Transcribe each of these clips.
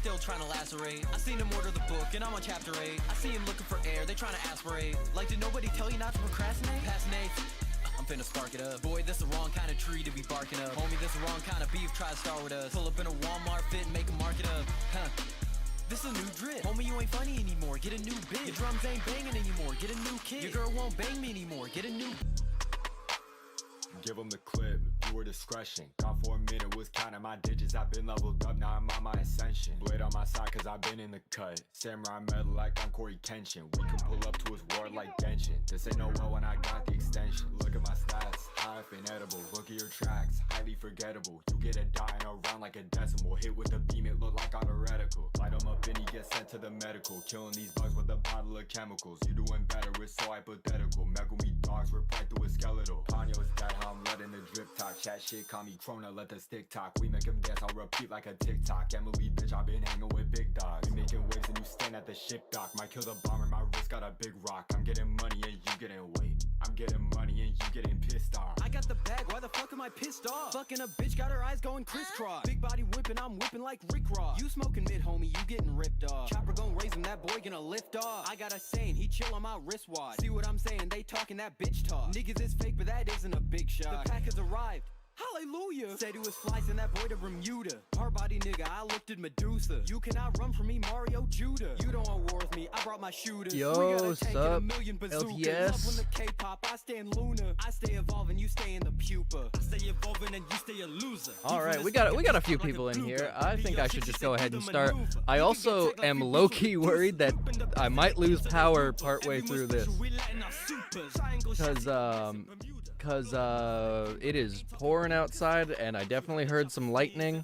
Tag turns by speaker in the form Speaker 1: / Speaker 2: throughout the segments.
Speaker 1: still trying to lacerate. I seen him order the book and I'm on chapter 8. I see him looking for air, they trying to aspirate. Like, did nobody tell you not to procrastinate? Past Nate, I'm finna spark it up. Boy, this the wrong kind of tree to be barking up. Homie, this the wrong kind of beef, try to start with us. Pull up in a Walmart fit and make a market up. Huh. This is a new drip. Homie, you ain't funny anymore, get a new bit. Your drums ain't banging anymore, get a new kid. Your girl won't bang me anymore, get a new...
Speaker 2: Give them the clip, viewer discretion. Gone for a minute, was counting my digits. I've been leveled up, now I'm on my ascension. Blade on my side, cause I've been in the cut. Samurai metal like I'm Corey Kenshin. We can pull up to his war like Genshin. This ain't no well when I got the extension. Look at my stats, high up and edible. Look at your tracks, highly forgettable. You get a dying around like a decimal. Hit with the beam, it look like on a reticle. Light him up and he gets sent to the medical. Killing these bugs with a bottle of chemicals. You doing better, it's so hypothetical. Megumi dogs reply through a skeletal. Ponyo's dead, how I'm letting the drip talk. Chat shit, call me Krona, let the stick talk. We make him dance, I'll repeat like a TikTok. Emily, bitch, I've been hanging with big dogs. We making waves and you stand at the ship dock. Might kill the bomber, my wrist got a big rock. I'm getting money and you getting weight. I'm getting money and you getting pissed off.
Speaker 1: I got the bag, why the fuck am I pissed off? Fucking a bitch, got her eyes going crisscross. Big body whipping, I'm whipping like Rick Ross. You smoking mid, homie, you getting ripped off. Chopper gon' raise him, that boy gonna lift off. I got a saying, he chill on my wristwatch. See what I'm saying, they talking that bitch talk. Niggas is fake, but that isn't a big shot. The pack has arrived. Hallelujah. Said he was fly, send that boy to Bermuda. Hard body nigga, I looked at Medusa. You cannot run from me, Mario Judah. You don't want war with me, I brought my shooters.
Speaker 3: Yo,
Speaker 1: we got a tank and a
Speaker 3: sup?
Speaker 1: million bazookas.
Speaker 3: LTS.
Speaker 1: Love when the K-pop, I stand Luna. I stay evolving, you stay in the pupa. I stay evolving and you stay a loser.
Speaker 3: All right, we got a few people in here. I think I should just go ahead and start. I also am low-key worried that I might lose power partway through this. Cause it is pouring outside and I definitely heard some lightning.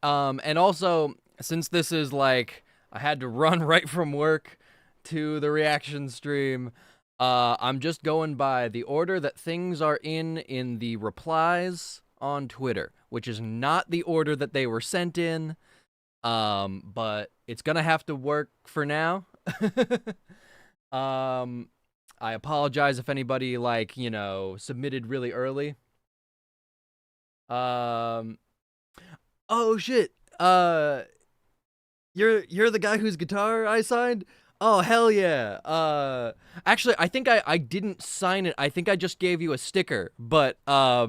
Speaker 3: And also, since this is like, I had to run right from work to the reaction stream, I'm just going by the order that things are in the replies on Twitter, which is not the order that they were sent in. But it's gonna have to work for now. I apologize if anybody, like, you know, submitted really early. Oh shit. You're the guy whose guitar I signed? Oh, hell yeah. Actually, I think I didn't sign it. I think I just gave you a sticker, but, I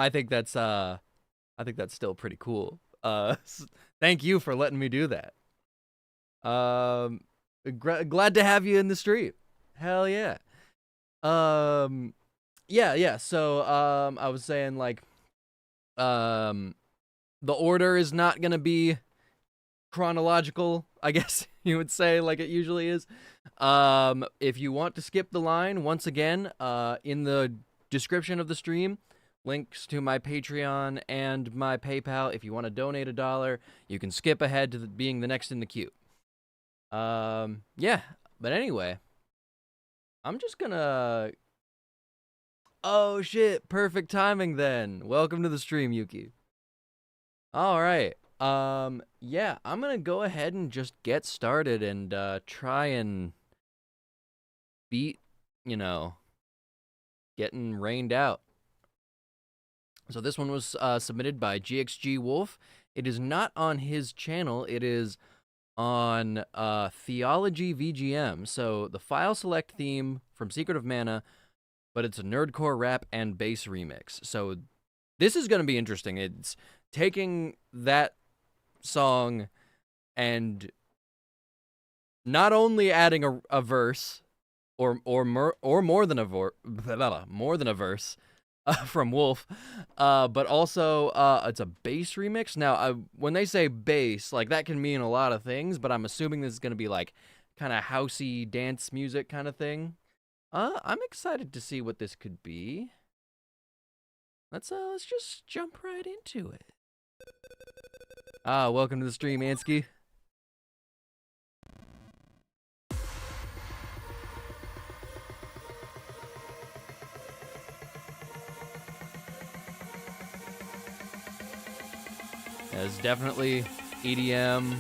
Speaker 3: think that's still pretty cool. Thank you for letting me do that. Glad to have you in the stream. Hell yeah. Yeah. So, I was saying, like, the order is not gonna be chronological, I guess you would say, like it usually is. If you want to skip the line, once again, in the description of the stream, links to my Patreon and my PayPal. If you want to donate $1, you can skip ahead to being the next in the queue. Yeah, but anyway, I'm just gonna... Oh shit, perfect timing then. Welcome to the stream, Yuki. Alright, yeah, I'm gonna go ahead and just get started and, try and beat, you know, getting rained out. So this one was submitted by GXG Wolf. It is not on his channel. It is on Theology VGM. So the file select theme from Secret of Mana, but it's a nerdcore rap and bass remix. So this is going to be interesting. It's taking that song and not only adding a verse or more than a verse. From Wolf, but also it's a bass remix. Now, when they say bass, like, that can mean a lot of things, but I'm assuming this is gonna be like kind of housey dance music kind of thing. I'm excited to see what this could be. Let's just jump right into it. Welcome to the stream, Ansky. It's definitely EDM.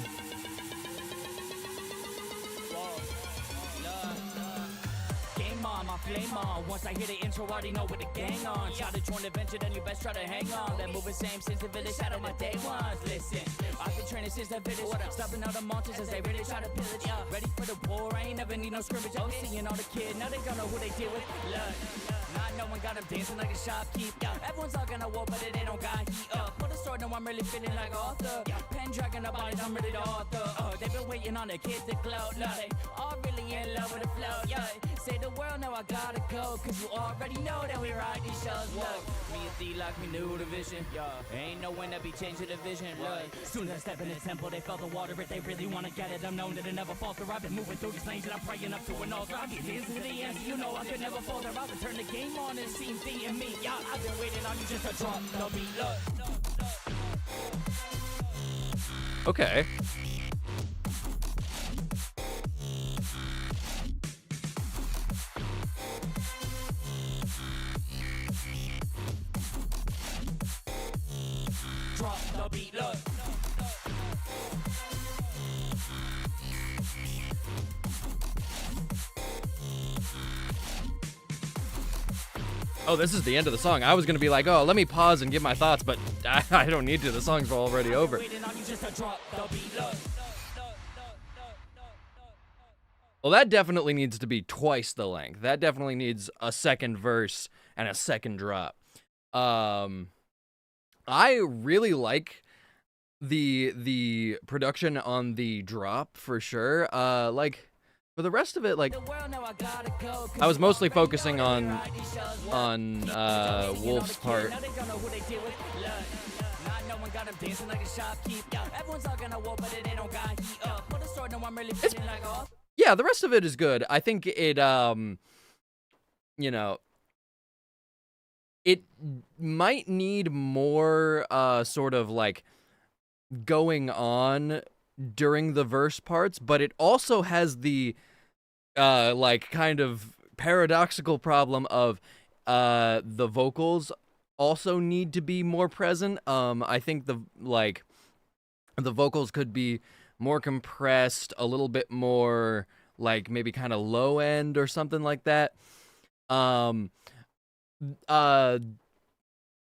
Speaker 4: Game on, my flame on. Once I I hear the intro, already know what the gang on. Try to join the venture, then you best try to hang on. That moving same since the village, out of my day ones. Listen, I've been training since the village. Stopping all the monsters as they really try to pillage. Ready for the war, I ain't never need no scrimmage. I'm seeing all the kids, now they don't know who they deal with. Look, not no one got them dancing like a shopkeep. Everyone's all gonna war, but they don't got heat up. Put a sword, now I'm really feeling like Arthur. Pen dragging up on it, I'm really the author. They've been waiting on the kids to glow. Look, they all really in love with the flow. Yeah, say the world, now I gotta go. Cause you already know that we ride these shows. Look, me and D like me knew the vision. Ain't no one that be changing the vision. Look, soon as I step in the temple, they felt the water. If they really wanna get it, I'm known that it never falter. I've been moving through these lanes and I'm praying up to an altar. I'll get dancing to the answer, you know I could never falter. I'll turn the game on and see D and me. Yeah, I've been waiting on you just to drop the beat. Look.
Speaker 3: Okay.
Speaker 4: Drop the beat, look.
Speaker 3: Oh, this is the end of the song. I was gonna be like, oh, let me pause and give my thoughts, but I don't need to. The song's already over. Well, that definitely needs to be twice the length. That definitely needs a second verse and a second drop. I really like the production on the drop for sure. Like for the rest of it, like I was mostly focusing on Wolf's part. Yeah, the rest of it is good. I think it you know, it might need more sort of like going on during the verse parts, but it also has the like kind of paradoxical problem of the vocals also need to be more present. I think the vocals could be more compressed, a little bit more like maybe kind of low end or something like that.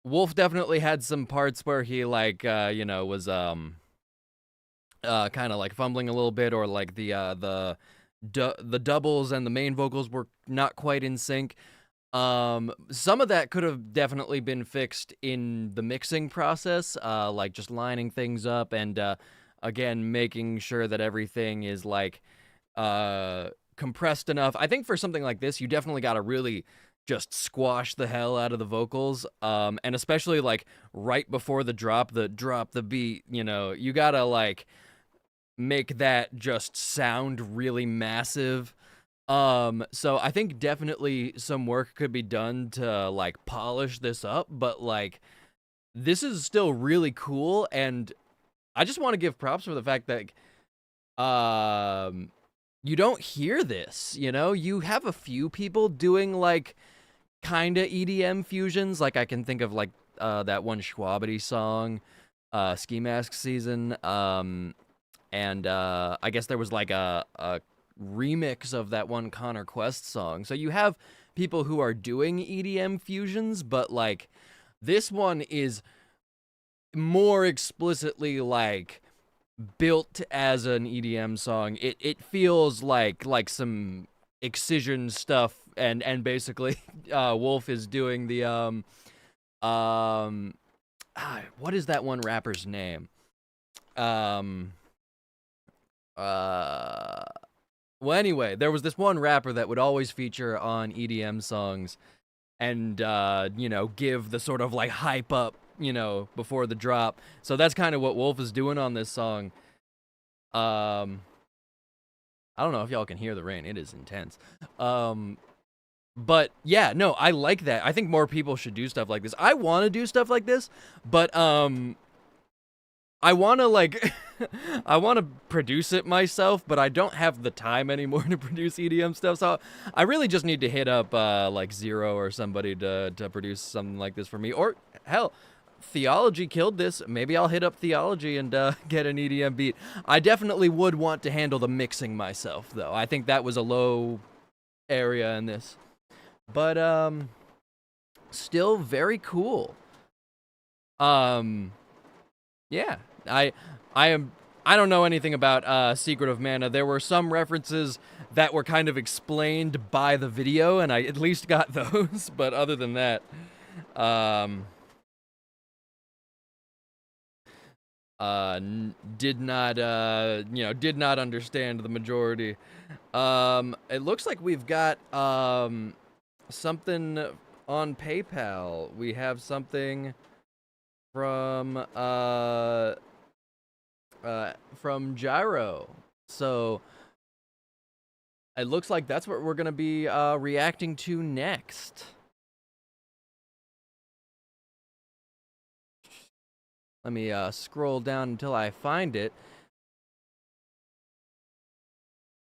Speaker 3: Wolf definitely had some parts where he like you know, was kind of like fumbling a little bit, or like the doubles and the main vocals were not quite in sync. Some of that could have definitely been fixed in the mixing process, like just lining things up and again making sure that everything is like compressed enough. I think for something like this, you definitely got to really just squash the hell out of the vocals, and especially like right before the drop the beat, you know, you gotta like make that just sound really massive. So I think definitely some work could be done to like polish this up, but like this is still really cool, and I just want to give props for the fact that you don't hear this, you know? You have a few people doing like kinda EDM fusions, like I can think of like that one Schwabity song, Ski Mask Season, and I guess there was like a remix of that one Connor Quest song. So you have people who are doing EDM fusions, but like this one is more explicitly like built as an EDM song. It feels like some Excision stuff, and basically Wolf is doing the what is that one rapper's name? Well, anyway, there was this one rapper that would always feature on EDM songs and, you know, give the sort of like hype up, you know, before the drop. So that's kind of what Wolf is doing on this song. I don't know if y'all can hear the rain. It is intense. But yeah, no, I like that. I think more people should do stuff like this. I want to do stuff like this, but, I want to like, I want to produce it myself, but I don't have the time anymore to produce EDM stuff. So I really just need to hit up like Zero or somebody to produce something like this for me. Or hell, Theology killed this. Maybe I'll hit up Theology and get an EDM beat. I definitely would want to handle the mixing myself, though. I think that was a low area in this. but still very cool. Yeah, I don't know anything about Secret of Mana. There were some references that were kind of explained by the video, and I at least got those. But other than that, did not understand the majority. It looks like we've got something on PayPal. We have something from Gyro. So it looks like that's what we're gonna be reacting to next. Let me scroll down until I find it.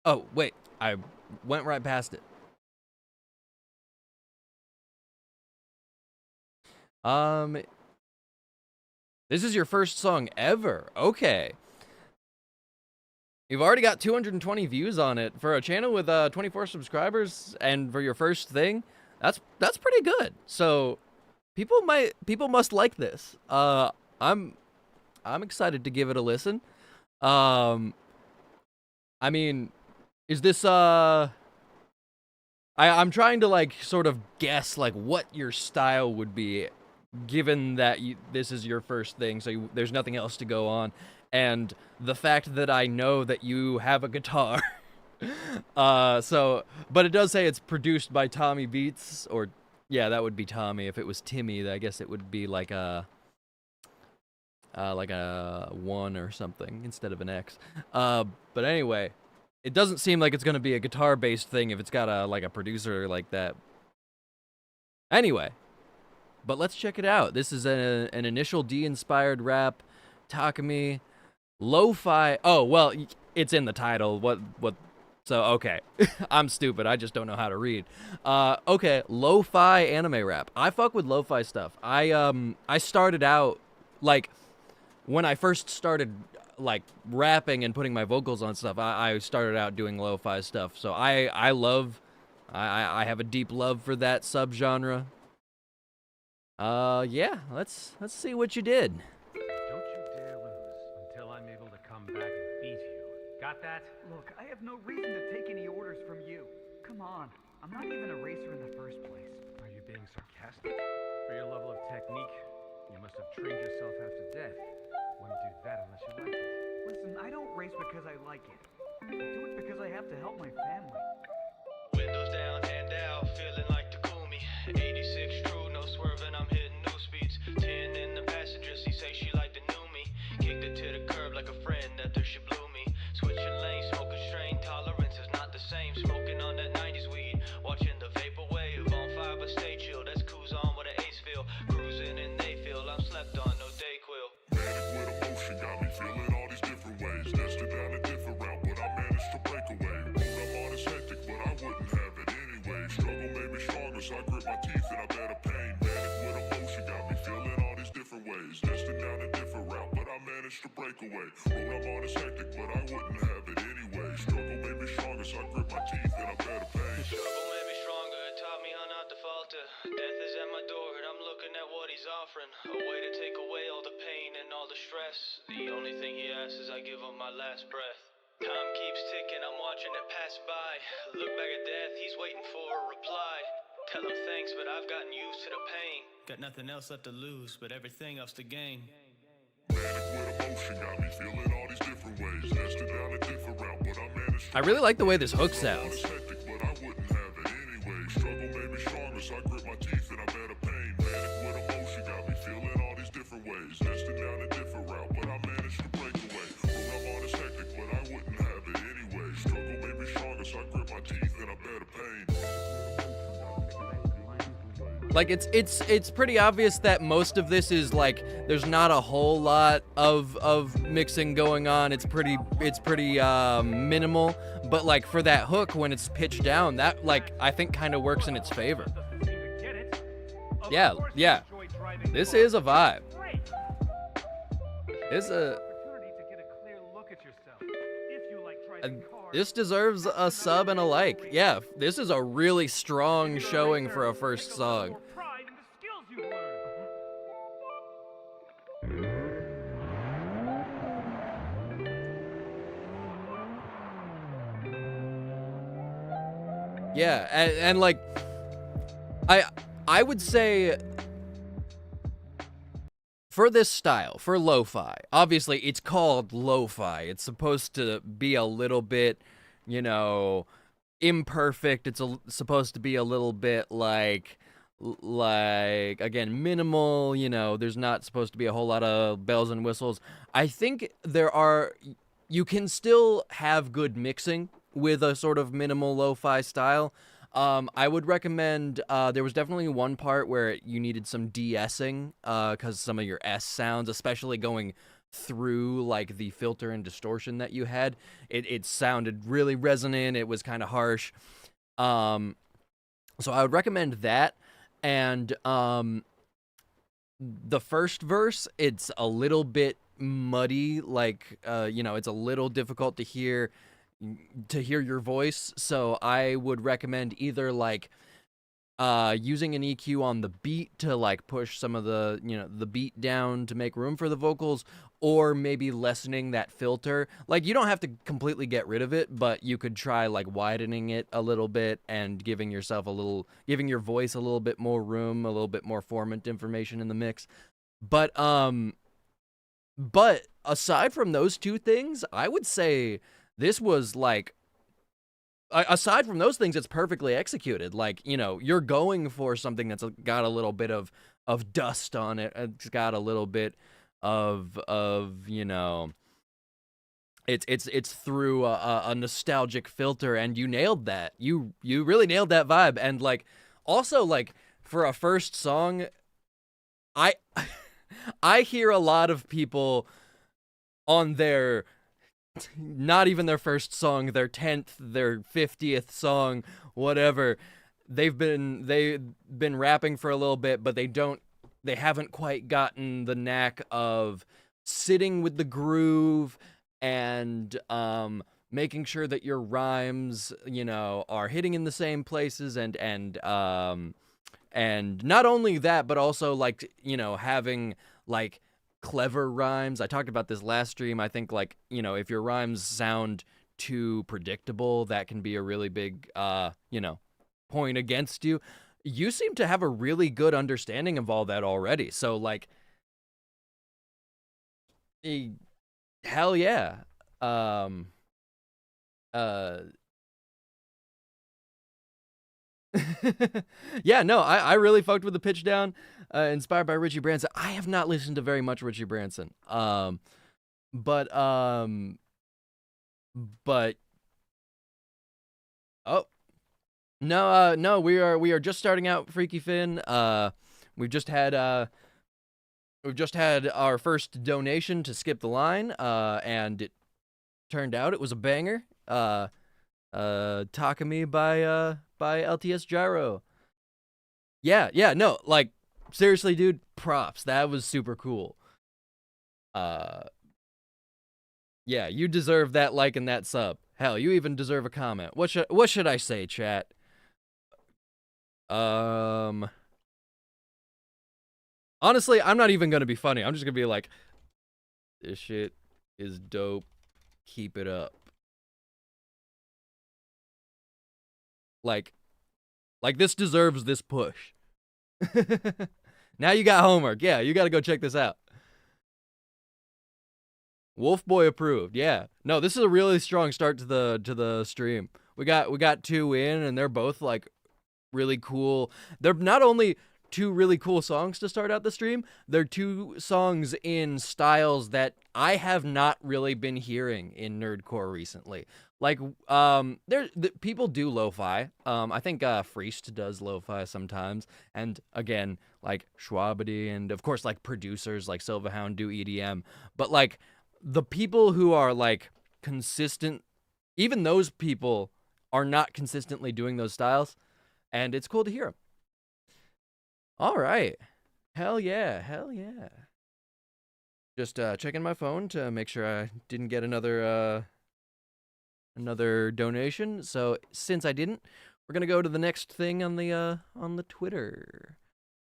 Speaker 3: Oh, wait, I went right past it. This is your first song ever. Okay. You've already got 220 views on it for a channel with 24 subscribers, and for your first thing, that's pretty good. So people must like this. I'm excited to give it a listen. I mean, is this I'm trying to like sort of guess like what your style would be, given that this is your first thing, so there's nothing else to go on, and the fact that I know that you have a guitar. But it does say it's produced by Tommy Beats, or yeah, that would be Tommy. If it was Timmy, I guess it would be like a 1 or something instead of an X. But anyway, it doesn't seem like it's gonna be a guitar-based thing if it's got a producer like that. Anyway, but let's check it out. This is an Initial D-inspired rap, Takumi, lo-fi. Oh well, it's in the title. What? So okay, I'm stupid. I just don't know how to read. Okay, lo-fi anime rap. I fuck with lo-fi stuff. I started out like when I first started like rapping and putting my vocals on stuff. I started out doing lo-fi stuff. So I have a deep love for that subgenre. Yeah, let's see what you did.
Speaker 5: Don't you dare lose until I'm able to come back and beat you. Got that?
Speaker 6: Look, I have no reason to take any orders from you. Come on, I'm not even a racer in the first place.
Speaker 5: Are you being sarcastic? For your level of technique, you must have trained yourself half to death. Wouldn't do that unless you liked it.
Speaker 6: Listen, I don't race because I like it. I do it because I have to help my family.
Speaker 7: Windows down, hand out, feeling like Takumi. 86 true, no swerving, I'm hitting new speeds. 10 in the passenger seat, say she like the new me. Kicked it to the curb like a friend after she blew me. Switching lanes, smoking strain, tolerance is not the same. Smoking on that 90s weed, watching the vapor wave. On fire but stay chill, that's cruise on with an ace feel. Cruising and they feel I'm slept on, no Dayquil.
Speaker 8: Manic with emotion, got me feeling all these different ways. Destined down a different route, but I managed to break away. Road I'm on is hectic, but I wouldn't have it anyway. Struggle made me stronger, so I grit my teeth and I better pain. Manic with emotion, got me feeling all these different ways. Destined down a different route, but I managed to break away. Road I'm on is hectic, but I wouldn't have it anyway. Struggle made me stronger, so I grit my teeth and I better pain.
Speaker 7: Struggle made me stronger, it taught me how not to falter. Death is at my door and I'm looking at what he's offering. A way to take away all the pain and all the stress. The only thing he asks is I give him my last breath. Time keeps ticking, I'm watching it pass by. Look back at death, he's waiting for a reply. Tell him thanks, but I've gotten used to the pain. Got nothing else left to lose, but everything else to gain.
Speaker 8: Manic with emotion, got me feeling all these different ways. Destined down a different route, but I managed to
Speaker 3: I really like the way this hook sounds.
Speaker 8: It's hectic, but I wouldn't have it anyway. Struggle made me stronger, so I grit my teeth and I better pain. Manic with emotion, got me feeling all these different ways. Destined down a different route, but I managed to break away. Road I'm on is hectic, but I wouldn't have it anyway. Struggle made me stronger, so I grit my teeth and I better pain.
Speaker 3: Like it's pretty obvious that most of this is like there's not a whole lot of mixing going on. It's pretty minimal, but like for that hook when it's pitched down, that like I think kind of works in its favor. Yeah. This is a vibe. It's a
Speaker 5: Opportunity to get a clear look at yourself. If you like driving cars,
Speaker 3: This deserves a sub and a like. Yeah, this is a really strong showing for a first song.
Speaker 5: More pride in the skills you've learned.
Speaker 3: Yeah, and like, I would say for this style, for lo-fi, obviously it's called lo-fi. It's supposed to be a little bit, you know, imperfect. It's supposed to be a little bit like again, minimal, you know, there's not supposed to be a whole lot of bells and whistles. I think you can still have good mixing with a sort of minimal lo-fi style. I would recommend, there was definitely one part where you needed some de-essing, because some of your S sounds, especially going through like the filter and distortion that you had, it sounded really resonant, it was kind of harsh. So I would recommend that. And the first verse, it's a little bit muddy, like, you know, it's a little difficult to hear your voice, so I would recommend either like using an EQ on the beat to like push some of the, you know, the beat down to make room for the vocals, or maybe lessening that filter. Like, you don't have to completely get rid of it, but you could try like widening it a little bit and giving your voice a little bit more room, a little bit more formant information in the mix. But aside from those two things, I would say this was like, aside from those things, it's perfectly executed. Like, you know, you're going for something that's got a little bit of dust on it. It's got a little bit of you know, it's through a nostalgic filter, and you nailed that. You really nailed that vibe. And like, also like for a first song, I hear a lot of people on their, not even their first song, their 10th, their 50th song, whatever, they've been rapping for a little bit, but they haven't quite gotten the knack of sitting with the groove and making sure that your rhymes, you know, are hitting in the same places, and not only that, but also like, you know, having like clever rhymes. I talked about this last stream. I think, like, you know, if your rhymes sound too predictable, that can be a really big, you know, point against you. You seem to have a really good understanding of all that already. So, like, hell yeah. Yeah, no, I really fucked with the pitch down, inspired by Richie Branson. I have not listened to very much Richie Branson, but oh no, we are just starting out Freaky Finn. We've just had our first donation to Skip the Line, and it turned out it was a banger. Takami by LTS Gyro. Yeah, no, like, seriously, dude, props. That was super cool. Yeah, you deserve that like and that sub. Hell, you even deserve a comment. What should I say, chat? Honestly, I'm not even gonna be funny. I'm just gonna be like, this shit is dope. Keep it up. Like this deserves this push. Now you got homework. Yeah, you got to go check this out. Wolf Boy approved. Yeah. No, this is a really strong start to the stream. We got two in, and they're both like really cool. They're not only two really cool songs to start out the stream, they're two songs in styles that I have not really been hearing in nerdcore recently. Like, people do lo-fi. I think Freest does lo-fi sometimes, and again, like Schwabity, and of course, like producers like Silverhound do EDM. But like the people who are like consistent, even those people are not consistently doing those styles, and it's cool to hear them. All right, hell yeah. Just checking my phone to make sure I didn't get another another donation. So since I didn't, we're gonna go to the next thing on the Twitter.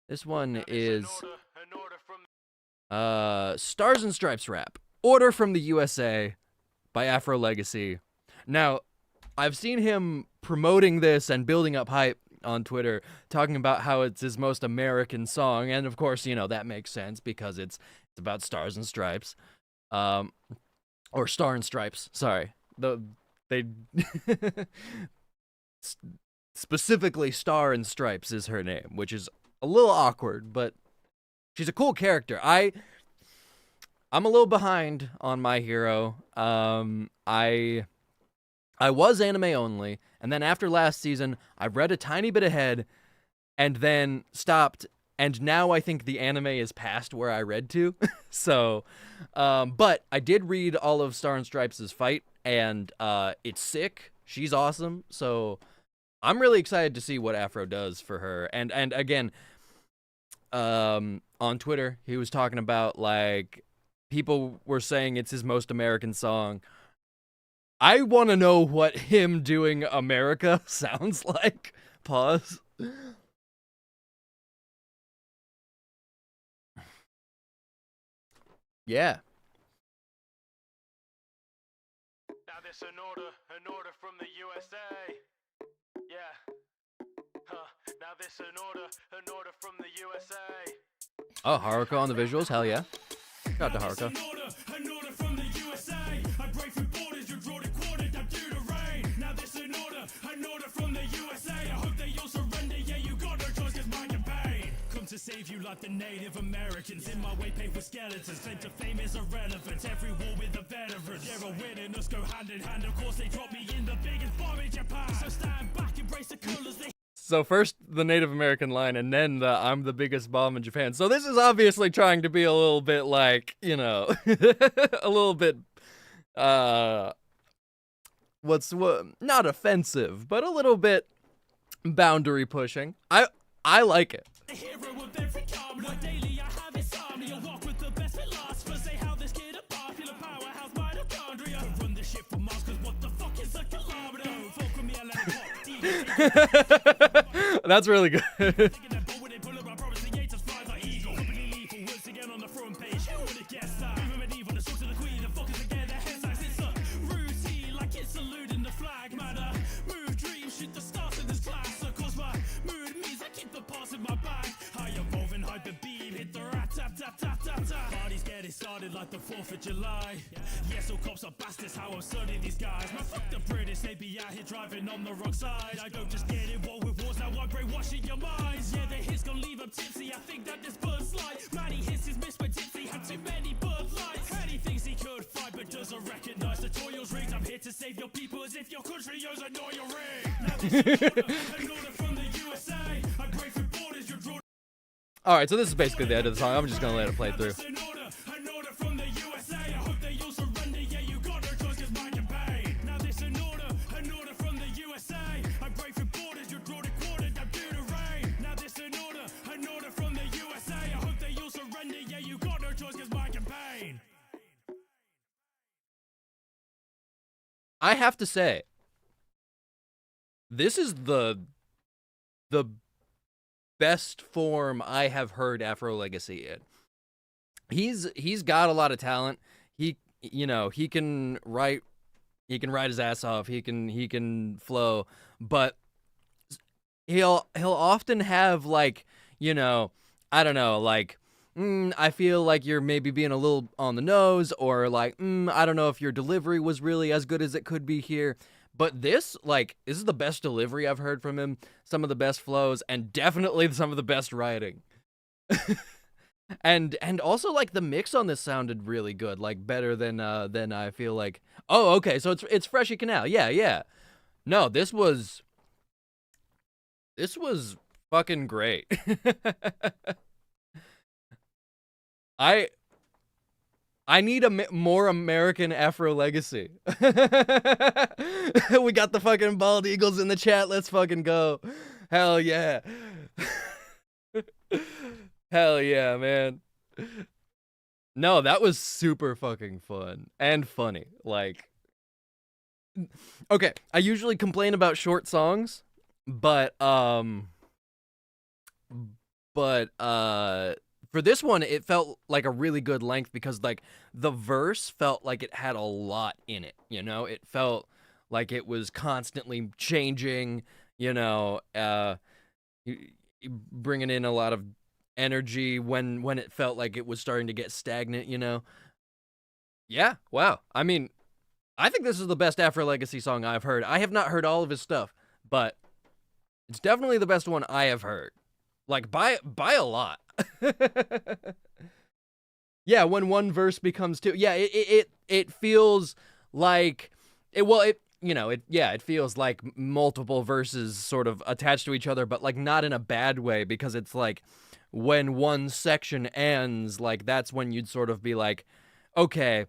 Speaker 3: This one is Stars and Stripes rap. Order from the USA by Afro Legacy. Now, I've seen him promoting this and building up hype on Twitter, talking about how it's his most American song, and of course, you know, that makes sense because it's about Stars and Stripes. Or Star and Stripes, sorry. They specifically Star and Stripes is her name, which is a little awkward, but she's a cool character. I'm a little behind on My Hero. I was anime only, and then after last season, I read a tiny bit ahead, and then stopped, and now I think the anime is past where I read to. So, but I did read all of Star and Stripes' fight, and it's sick. She's awesome. So I'm really excited to see what Afro does for her. And again, on Twitter, he was talking about, like, people were saying it's his most American song. I want to know what him doing America sounds like. Pause. Yeah.
Speaker 7: Now this an order from the USA. Yeah. Now this an order from the USA.
Speaker 3: Oh, Haruka on the visuals? Hell yeah. Shout out to Haruka.
Speaker 7: An order from the USA. I break through borders, you draw the quarter, I do the rain. Now this an order from the USA. I hope they all surrender, yeah, you got no choice, cause my campaign come to save you like the Native Americans. In my way, paid with skeletons. Claim to fame is irrelevant. Every war with the veterans. Yeah, a win and us go hand in hand. Of course, they drop me in the biggest bomb in Japan. So stand back, embrace the colors they.
Speaker 3: So first the Native American line, and then the I'm the biggest bomb in Japan. So this is obviously trying to be a little bit like, you know, a little bit, not offensive, but a little bit boundary pushing. I like it. That's really good.
Speaker 7: Parties getting started like the 4th of July. Yes, all cops are bastards, how absurd are these guys. Man, fuck the British, they be out here driving on the wrong side. I don't just get involved with wars, now I'm brainwashing your minds. Yeah, the hits gon' leave them tipsy, I think that this Bud Light. Manny hits his miss, but tipsy had too many Bud Lights. And he thinks he could fight, but doesn't recognize the Toyos rings. I'm here to save your people as if your country owes a know your ring. Now this is an order from the USA. I break through borders, you draw.
Speaker 3: All right, so this is basically the end of the song. I'm just gonna let it play through. I have to say, this is the best form I have heard Afro Legacy in. He's got a lot of talent. He can write his ass off. He can flow, but he'll often have, like, you know, I don't know, like, I feel like you're maybe being a little on the nose, or like, I don't know if your delivery was really as good as it could be here. But this is the best delivery I've heard from him, some of the best flows, and definitely some of the best writing. and also, like, the mix on this sounded really good, like better than I feel like. Oh, okay, so it's Freshie Canal. Yeah. No, this was fucking great. I need a more American Afro Legacy. We got the fucking bald eagles in the chat. Let's fucking go. Hell yeah. Hell yeah, man. No, that was super fucking fun and funny. Like, Okay, I usually complain about short songs, but for this one it felt like a really good length because like the verse felt like it had a lot in it, you know? It felt like it was constantly changing, you know, bringing in a lot of energy when it felt like it was starting to get stagnant, you know? Yeah, wow. I mean, I think this is the best Afro Legacy song I've heard. I have not heard all of his stuff, but it's definitely the best one I have heard. Like, by a lot. Yeah, when one verse becomes two. Yeah, it feels like... It feels like multiple verses sort of attached to each other, but like not in a bad way, because it's like when one section ends, like that's when you'd sort of be like, okay,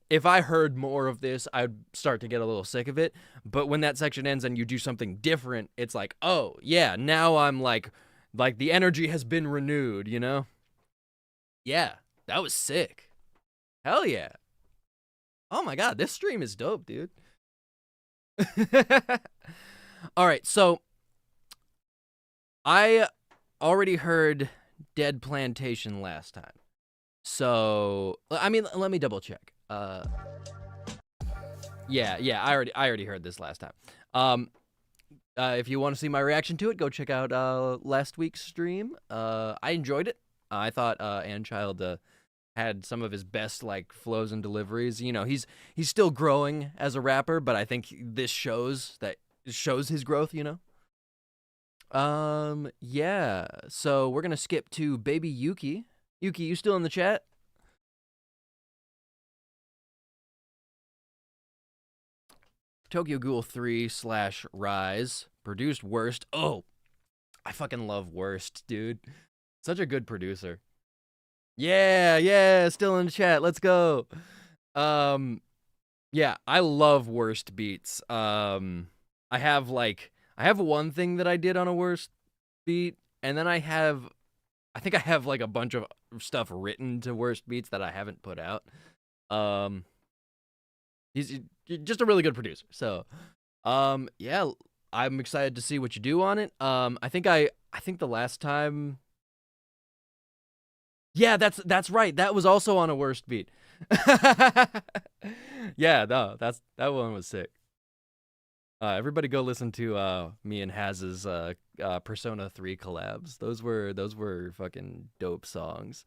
Speaker 3: if I heard more of this, I'd start to get a little sick of it. But when that section ends and you do something different, it's like, oh, yeah, now I'm like the energy has been renewed, you know? Yeah, that was sick. Hell yeah. Oh my god, this stream is dope, dude. All right, so I already heard Dead Plantation last time. So, I mean, let me double check. Yeah, I already heard this last time. If you want to see my reaction to it, go check out last week's stream. I enjoyed it. I thought Anchild had some of his best like flows and deliveries. You know, he's still growing as a rapper, but I think this shows his growth, you know? Yeah. So we're gonna skip to Baby Yuki. Yuki, you still in the chat? Tokyo Ghoul 3/Rise produced Worst. Oh, I fucking love Worst, dude. Such a good producer. Yeah, still in the chat. Let's go. Yeah, I love Worst beats. I have one thing that I did on a Worst beat, and then I think I have like a bunch of stuff written to Worst beats that I haven't put out. He's just a really good producer. So, yeah, I'm excited to see what you do on it. I think the last time. Yeah, that's right. That was also on a Worst beat. Yeah, no, that one was sick. Everybody go listen to me and Haz's Persona 3 collabs. Those were fucking dope songs.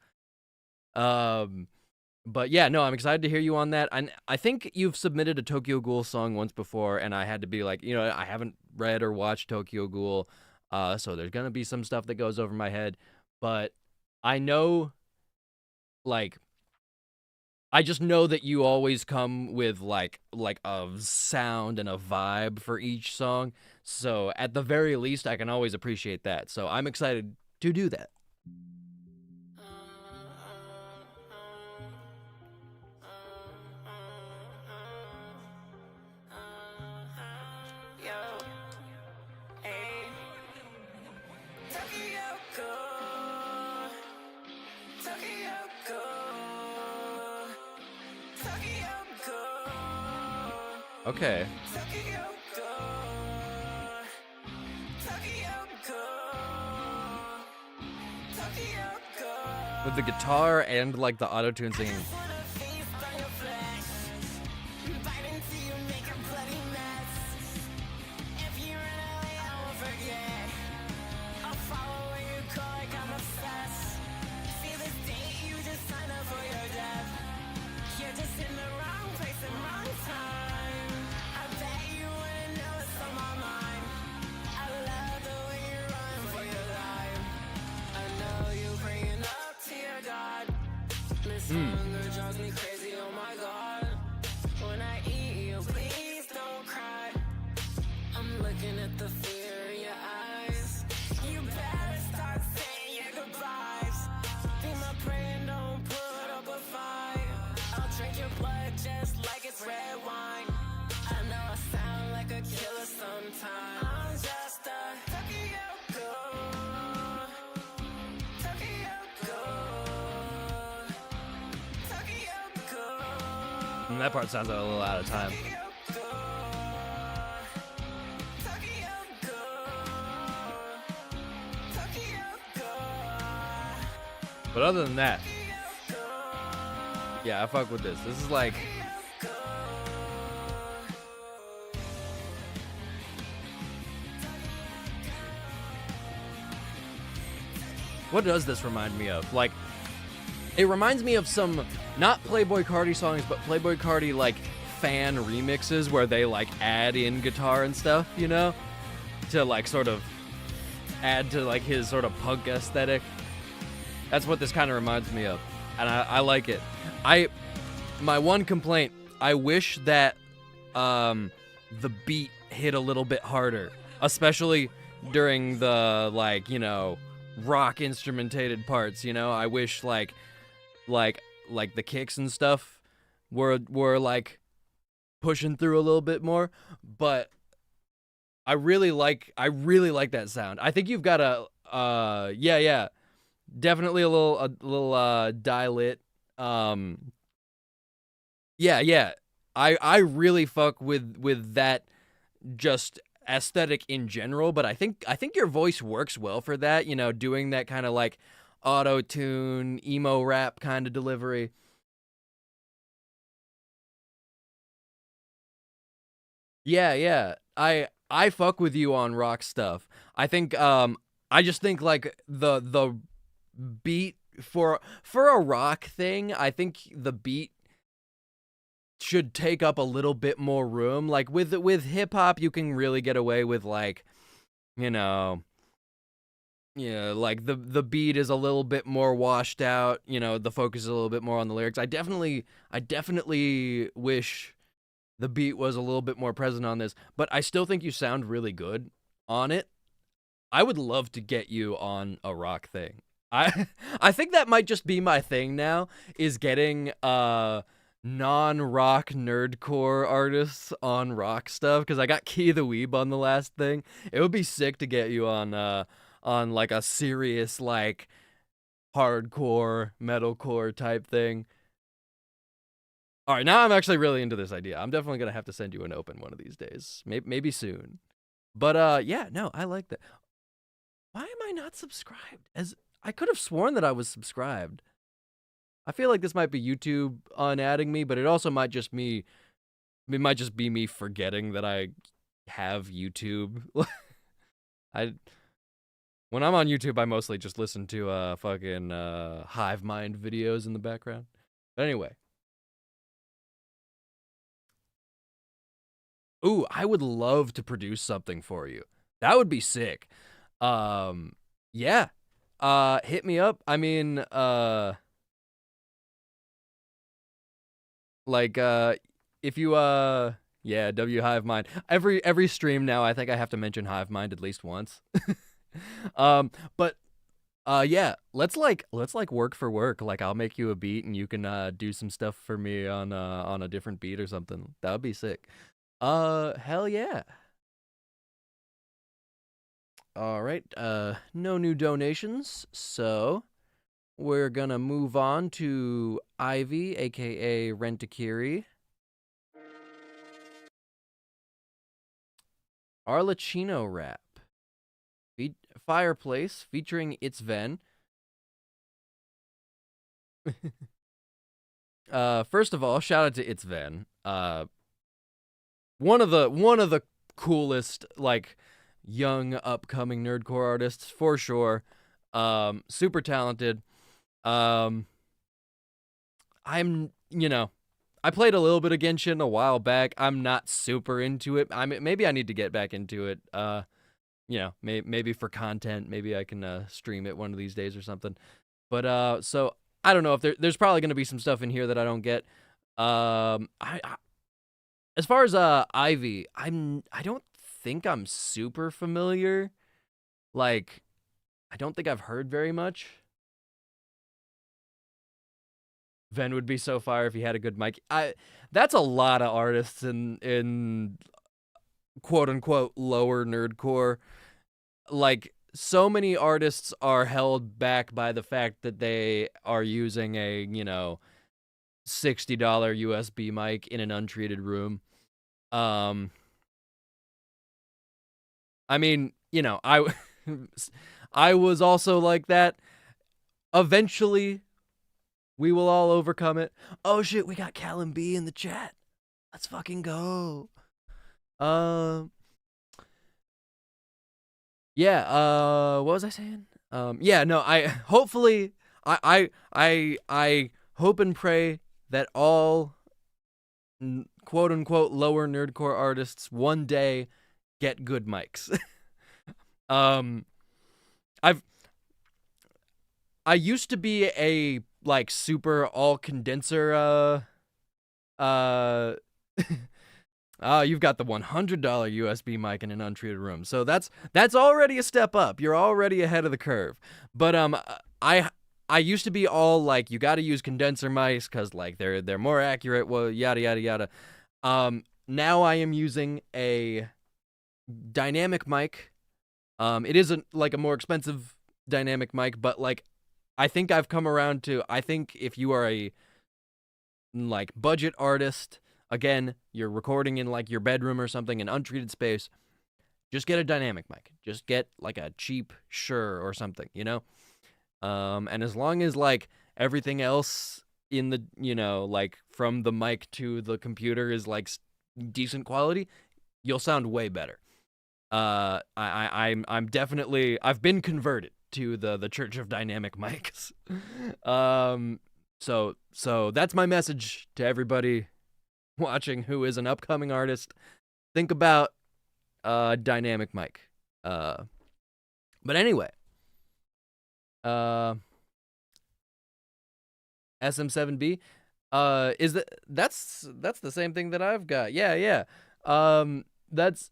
Speaker 3: But yeah, no, I'm excited to hear you on that. And I think you've submitted a Tokyo Ghoul song once before, and I had to be like, you know, I haven't read or watched Tokyo Ghoul, so there's gonna be some stuff that goes over my head. But I know, like, I just know that you always come with like a sound and a vibe for each song. So at the very least, I can always appreciate that. So I'm excited to do that. Okay. With the guitar and like the auto-tune singing. That part sounds a little out of time. But other than that, yeah, I fuck with this. This is like, what does this remind me of? Like, it reminds me of some, not Playboi Carti songs, but Playboi Carti, like, fan remixes where they, like, add in guitar and stuff, you know? To, like, sort of add to, like, his sort of punk aesthetic. That's what this kind of reminds me of. And I like it. My one complaint, I wish that the beat hit a little bit harder. Especially during the, like, you know, rock instrumentated parts, you know? I wish, like the kicks and stuff were like pushing through a little bit more, but I really like that sound. I think you've got a definitely a little dial-it. I really fuck with that just aesthetic in general, but I think your voice works well for that, you know, doing that kind of like auto-tune, emo rap kind of delivery. Yeah. I fuck with you on rock stuff. I think I just think like the beat for a rock thing, I think the beat should take up a little bit more room. Like with hip hop, you can really get away with like, you know, yeah, like the beat is a little bit more washed out, you know, the focus is a little bit more on the lyrics. I definitely wish the beat was a little bit more present on this, but I still think you sound really good on it. I would love to get you on a rock thing. I think that might just be my thing now, is getting non-rock nerdcore artists on rock stuff, because I got Key the Weeb on the last thing. It would be sick to get you on like a serious like hardcore metalcore type thing. All right, now I'm actually really into this idea. I'm definitely gonna have to send you an open one of these days, maybe soon. But yeah, no, I like that. Why am I not subscribed? As I could have sworn that I was subscribed. I feel like this might be YouTube unadding me, but it also might just be me forgetting that I have YouTube. When I'm on YouTube, I mostly just listen to fucking Hive Mind videos in the background. But anyway. Ooh, I would love to produce something for you. That would be sick. Yeah. Hit me up. I mean, like, if you, yeah, W Hive Mind. Every stream now, I think I have to mention Hive Mind at least once. But yeah, let's work for work. Like, I'll make you a beat and you can do some stuff for me on a different beat or something. That would be sick. Hell yeah. All right, no new donations, so we're gonna move on to Ivy, aka Rentakiri. Arlecchino rap. Fireplace featuring It's Ven. First of all, shout out to It's Ven. One of the coolest, like, young upcoming nerdcore artists for sure. Super talented. I'm, you know, I played a little bit of Genshin a while back. I'm not super into it. Maybe I need to get back into it. You know, maybe for content. Maybe I can stream it one of these days or something. But so I don't know if there's probably gonna be some stuff in here that I don't get. As far as Ivy, I don't think I'm super familiar. Like, I don't think I've heard very much. Ven would be so fire if he had a good mic. That's a lot of artists in quote unquote lower nerdcore. Like, so many artists are held back by the fact that they are using a, you know, $60 USB mic in an untreated room. I mean, you know, I was also like that. eventually we will all overcome it. Oh shit, we got Callum B in the chat. Let's fucking go. Yeah, what was I saying? Yeah, no, I hopefully I hope and pray that all quote unquote lower nerdcore artists one day get good mics. I used to be a like super all condenser you've got the $100 USB mic in an untreated room. So that's already a step up. You're already ahead of the curve. But I used to be all like, you got to use condenser mics cuz like they're more accurate, well yada yada yada. Now I am using a dynamic mic. It isn't like a more expensive dynamic mic, but like I think I've come around to, I think if you are a like budget artist, again, you're recording in like your bedroom or something, an untreated space, just get a dynamic mic. Just get like a cheap Shure or something, you know? And as long as like everything else in the, you know, like from the mic to the computer is like decent quality, you'll sound way better. I'm definitely, I've been converted to the Church of Dynamic Mics. So that's my message to everybody watching who is an upcoming artist. Think about dynamic mic. But anyway, SM7B is that's the same thing that I've got. Yeah. That's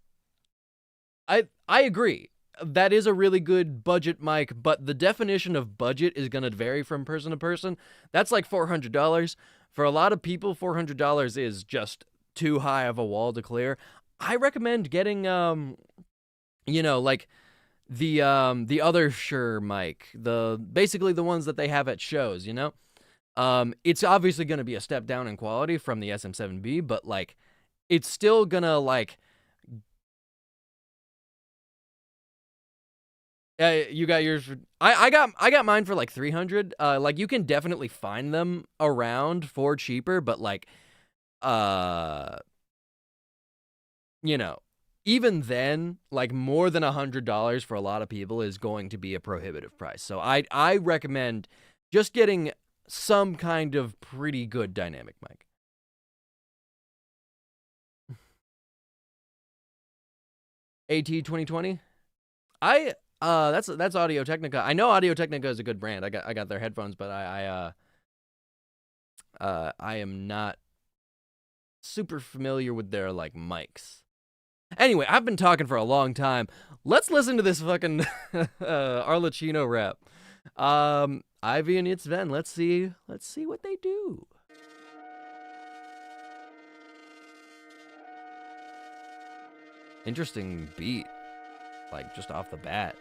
Speaker 3: I agree. That is a really good budget mic, but the definition of budget is going to vary from person to person. That's like $400. For a lot of people, $400 is just too high of a wall to clear. I recommend getting, you know, like the other Shure mic, basically the ones that they have at shows, you know? It's obviously going to be a step down in quality from the SM7B, but like, it's still gonna like, you got yours for, I got mine for like $300. Like you can definitely find them around for cheaper, but like, you know, even then, like more than $100 for a lot of people is going to be a prohibitive price. So I recommend just getting some kind of pretty good dynamic mic. AT 2020? That's Audio-Technica. I know Audio-Technica is a good brand. I got their headphones, but I am not super familiar with their like mics. Anyway, I've been talking for a long time. Let's listen to this fucking Arlecchino rap. Ivy and It's Ven. Let's see what they do. Interesting beat, like just off the bat.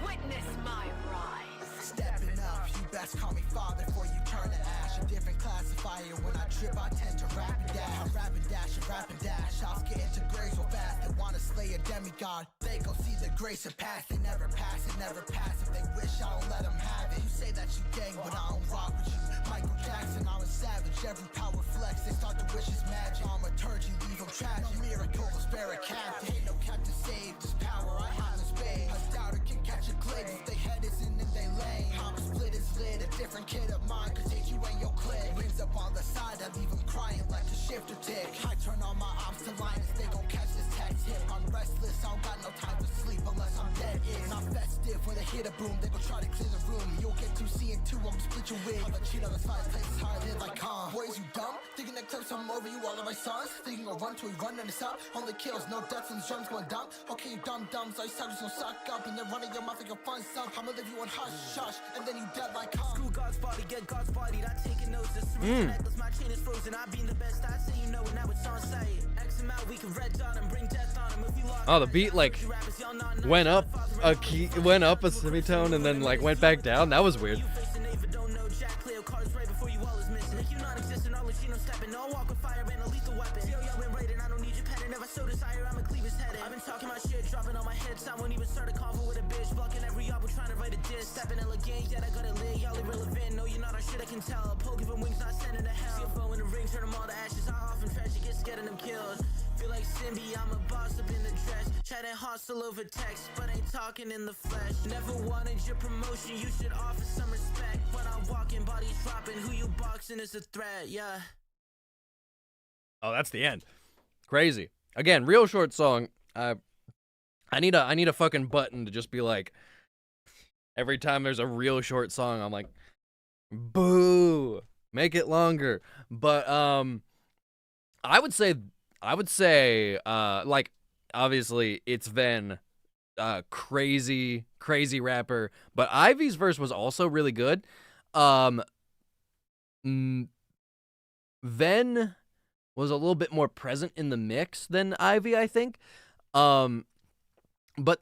Speaker 9: Witness my rise. Stepping up, you best call me father before you turn to ash. A different classifier. When I trip, I tend to rap and dash. I rap and dash and rap and dash. I'll get into grace so fast. They wanna slay a demigod. They go see the grace of past. They never pass, it never pass. If they wish, I don't let them have it. You say that you gang, but I don't rock with you. Michael Jackson, I'm a savage. Every power flex, they start to wish it's magic. I'm a turgid, leave them tragic. No miracle, spare a captain. Ain't no cap to save. This power I have in space. A doubter can catch a glitch. If they head isn't in they lane. I'm a split is lit. A different kid of mine could take you and your click. Rings up on the side, I leave them crying like a shifter tick. I turn on my ops to Linus, they gon' catch this text hit. I'm restless, I don't got no time to sleep unless I'm dead. It's not festive when they hit a boom, they gon' try to clear the room. You'll get 2C and 2, I'm split your wig. I'm a cheat on the side, places how I live like calm. Boys, you dumb? Thinking that clips I'm over you, all of my sons. Thinking I'll run till we run and it's up. Only kills, no deaths and drums going dumb. Okay, you dumb dumbs, all you suckers gon' suck up. And then running your mouth like a fun sub. I'ma leave you on hush, shush, and then you dead like
Speaker 4: Screw God's body, get God's body. Not taking notes, this necklace, my chain is frozen. I've been the best, I say you know it, now it's on site. X amount, we can red dot and bring death on him. If you lock
Speaker 3: Oh, the beat like went up a key, went up a semitone, and then like went back down. That was weird.
Speaker 9: machine, I'm stepping. No walk with fire and a lethal weapon. Yo, y'all been raiding, I don't need your pen. And never so desire, I'm a cleavage headed. I've been talking my shit, dropping on my head. I won't even start a convo with a bitch. Blocking every album, trying to write a diss. Stepping elegant, yet I got it lit. Y'all irrelevant, no, you're not on shit, I can tell. Poke giving wings, not sending to hell. CFO in the ring, turn them all to ashes. I often tragic, get scared of them killed. Feel like Simbi, I'm a boss up in the dress. Chatting hostile over text, but ain't talking in the flesh. Never wanted your promotion, you should offer some respect. When I'm walking, bodies dropping, who you boxing is a threat, yeah.
Speaker 3: Oh, that's the end. Crazy. Again, real short song. I need a fucking button to just be like, every time there's a real short song, I'm like, boo, make it longer. But I would say like, obviously it's Ven, crazy rapper, but Ivy's verse was also really good. Ven was a little bit more present in the mix than Ivy, I think. But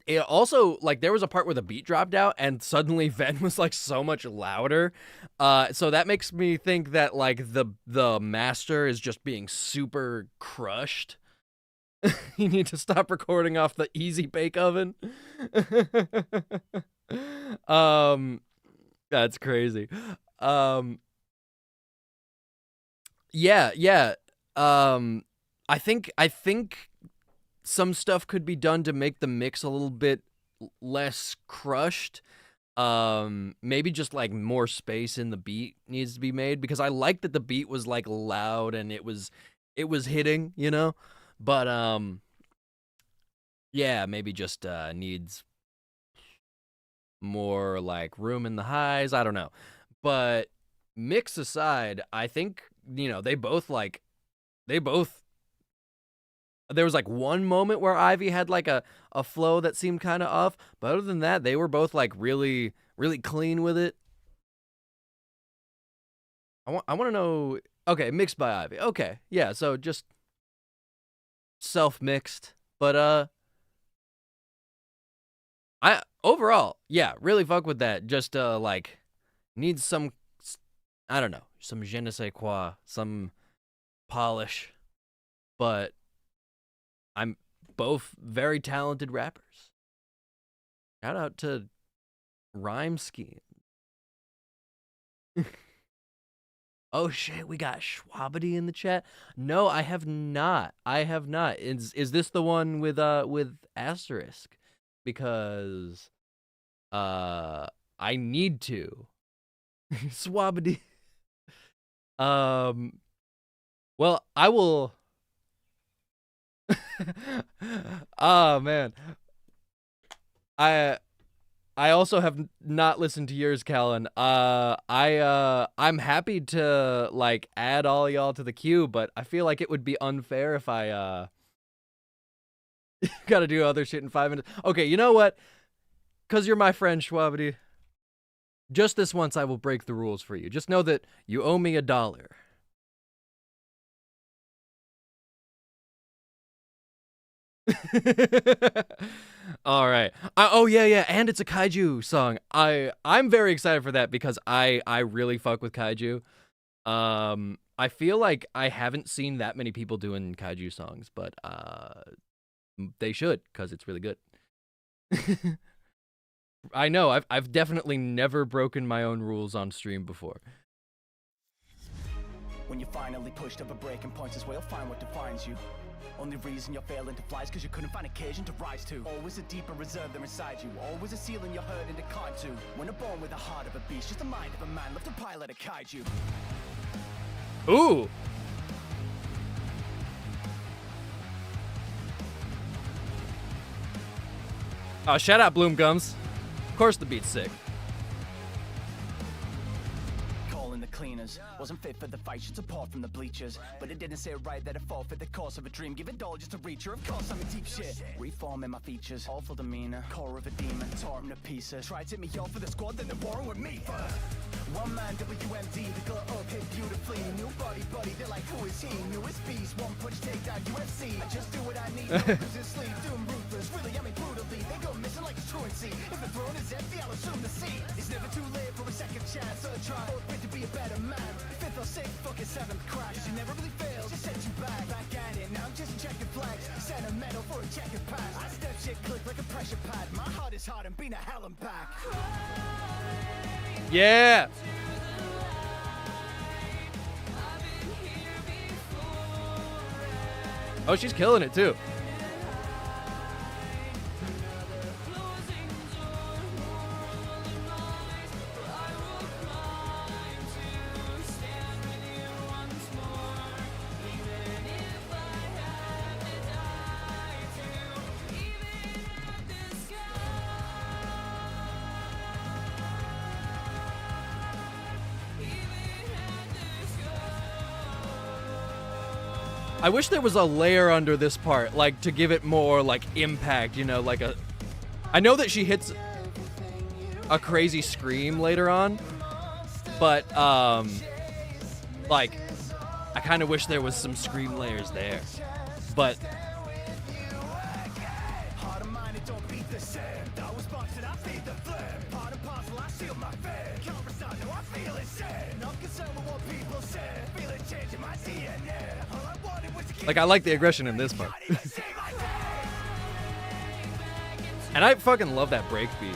Speaker 3: it also, like, there was a part where the beat dropped out and suddenly Ven was like so much louder. So that makes me think that like the master is just being super crushed. You need to stop recording off the Easy Bake Oven. That's crazy. Yeah. I think some stuff could be done to make the mix a little bit less crushed. Maybe just like more space in the beat needs to be made, because I like that the beat was like loud and it was hitting, you know? But yeah, maybe just needs more like room in the highs. I don't know. But mix aside, I think, you know, there was like one moment where Ivy had like a flow that seemed kind of off, but other than that, they were both like really clean with it. I want to know. Okay, mixed by Ivy. Okay, yeah. So just self-mixed, but I overall, yeah, really fuck with that. Just like needs some, I don't know, some je ne sais quoi, some polish, but I'm both very talented rappers. Shout out to Rhyme Scheme. Oh shit, we got Schwabity in the chat. No, I have not. Is this the one with asterisk? Because I need to. Swabity. Well, I will. Oh man, I also have not listened to yours, Callan. I'm happy to like add all y'all to the queue, but I feel like it would be unfair if I gotta do other shit in 5 minutes. Okay, you know what? 'Cause you're my friend, Schwabity. Just this once, I will break the rules for you. Just know that you owe me $1. All right. Oh yeah, and it's a kaiju song. I'm very excited for that because I really fuck with kaiju. I feel like I haven't seen that many people doing kaiju songs, but they should, because it's really good. I know I've definitely never broken my own rules on stream before.
Speaker 4: When you finally pushed over breaking points is where you'll find what defines you. Only reason you're failing to fly is because you couldn't find occasion to rise to. Always a deeper reserve than inside you. Always a ceiling you're hurting to climb to. When you're born with the heart of a beast, just the mind of a man left to pilot a kaiju.
Speaker 3: Ooh. Oh, shout out Bloomgums. Of course the beat's sick.
Speaker 4: Calling the cleaners. Wasn't fit for the fight, should support from the bleachers. But it didn't say right that I fall for the course of a dream. Give it all just to reach her. Of course I'm in deep shit. Reforming my features, awful demeanor. Core of a demon, tore him to pieces. Tried to hit me off for the squad, then they're warring with me first. One man, WMD, the glow up, hit beautifully. New body, but
Speaker 9: buddy, they're like, who is he? Newest beast, one punch takedown UFC. I just do what I need, no losing sleep, doing ruthless. Really, I mean brutally, they go missing like it's truancy. If the throne is empty, I'll assume the seat. It's never too late for a second chance, so try fit to be a better man. Fifth or sixth, fucking seventh crack. You never really failed, just sent you back at it. Now I'm just checking flags, sentimental for a checkered pass. I step shit click like a pressure pad. My heart is hard and been a hell and back.
Speaker 3: Yeah. Oh, she's killing it too. I wish there was a layer under this part, like to give it more like impact, you know, like a. I know that she hits a crazy scream later on, but like I kind of wish there was some scream layers there, but. Like, I like the aggression in this part. And I fucking love that break beat.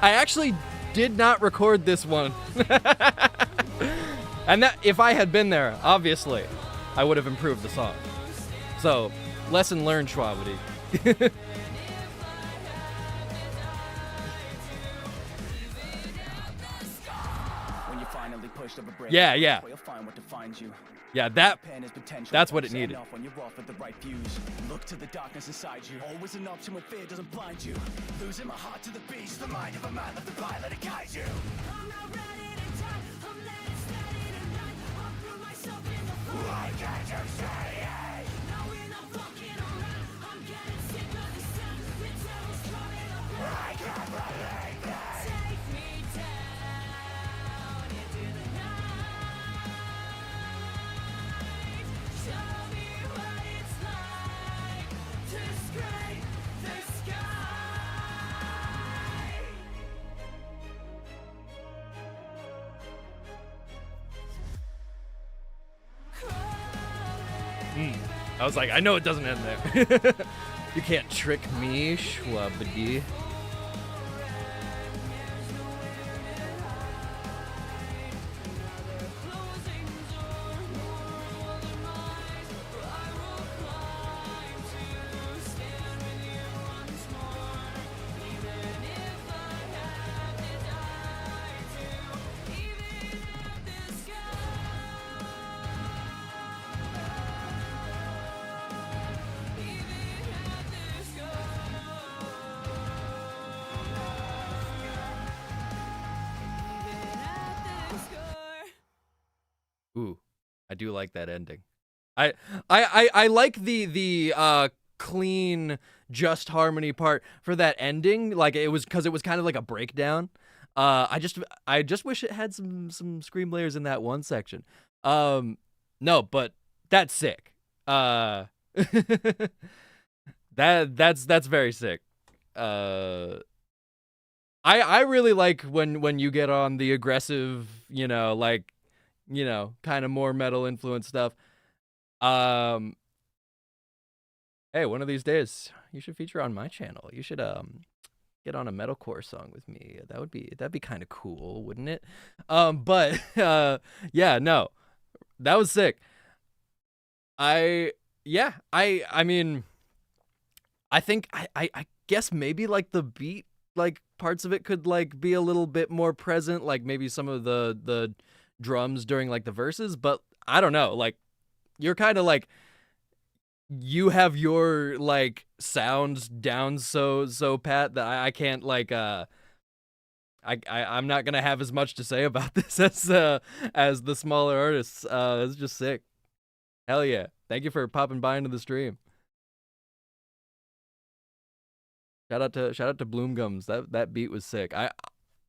Speaker 3: I actually did not record this one. And that, if I had been there, obviously, I would have improved the song. So, lesson learned, Schwabity. Yeah, yeah. Yeah, that's what it needed.
Speaker 9: Look to the darkness inside you. Always an option when fear doesn't blind you. Losing my heart to the beast, the mind of a man, let the fire, let it guide you. I'm not ready to die, I'm letting steady tonight. I'll throw myself in the fire. Why can't you say it? Knowing I'm fucking around, I'm getting sick of the sound. The devil's coming around. I can't believe this. Take me down into the night. Show me what it's like to scrape the sky.
Speaker 3: I was like, I know it doesn't end there. You can't trick me, Schwabity. Ooh, I do like that ending. I like the clean just harmony part for that ending. Like it was because it was kind of like a breakdown. I just wish it had some scream layers in that one section. No, but that's sick. That's very sick. I really like when you get on the aggressive, kind of more metal influence stuff. Hey, one of these days you should feature on my channel. You should get on a metalcore song with me. That'd be kind of cool, wouldn't it? But yeah, no. That was sick. I mean, I think I guess maybe like the beat, like parts of it could like be a little bit more present, like maybe some of the drums during like the verses, but I don't know, like you're kind of like, you have your like sounds down so pat that I can't like I'm not gonna have as much to say about this as the smaller artists. It's just sick. Hell yeah. Thank you for popping by into the stream. Shout out to Bloomgums. That beat was sick.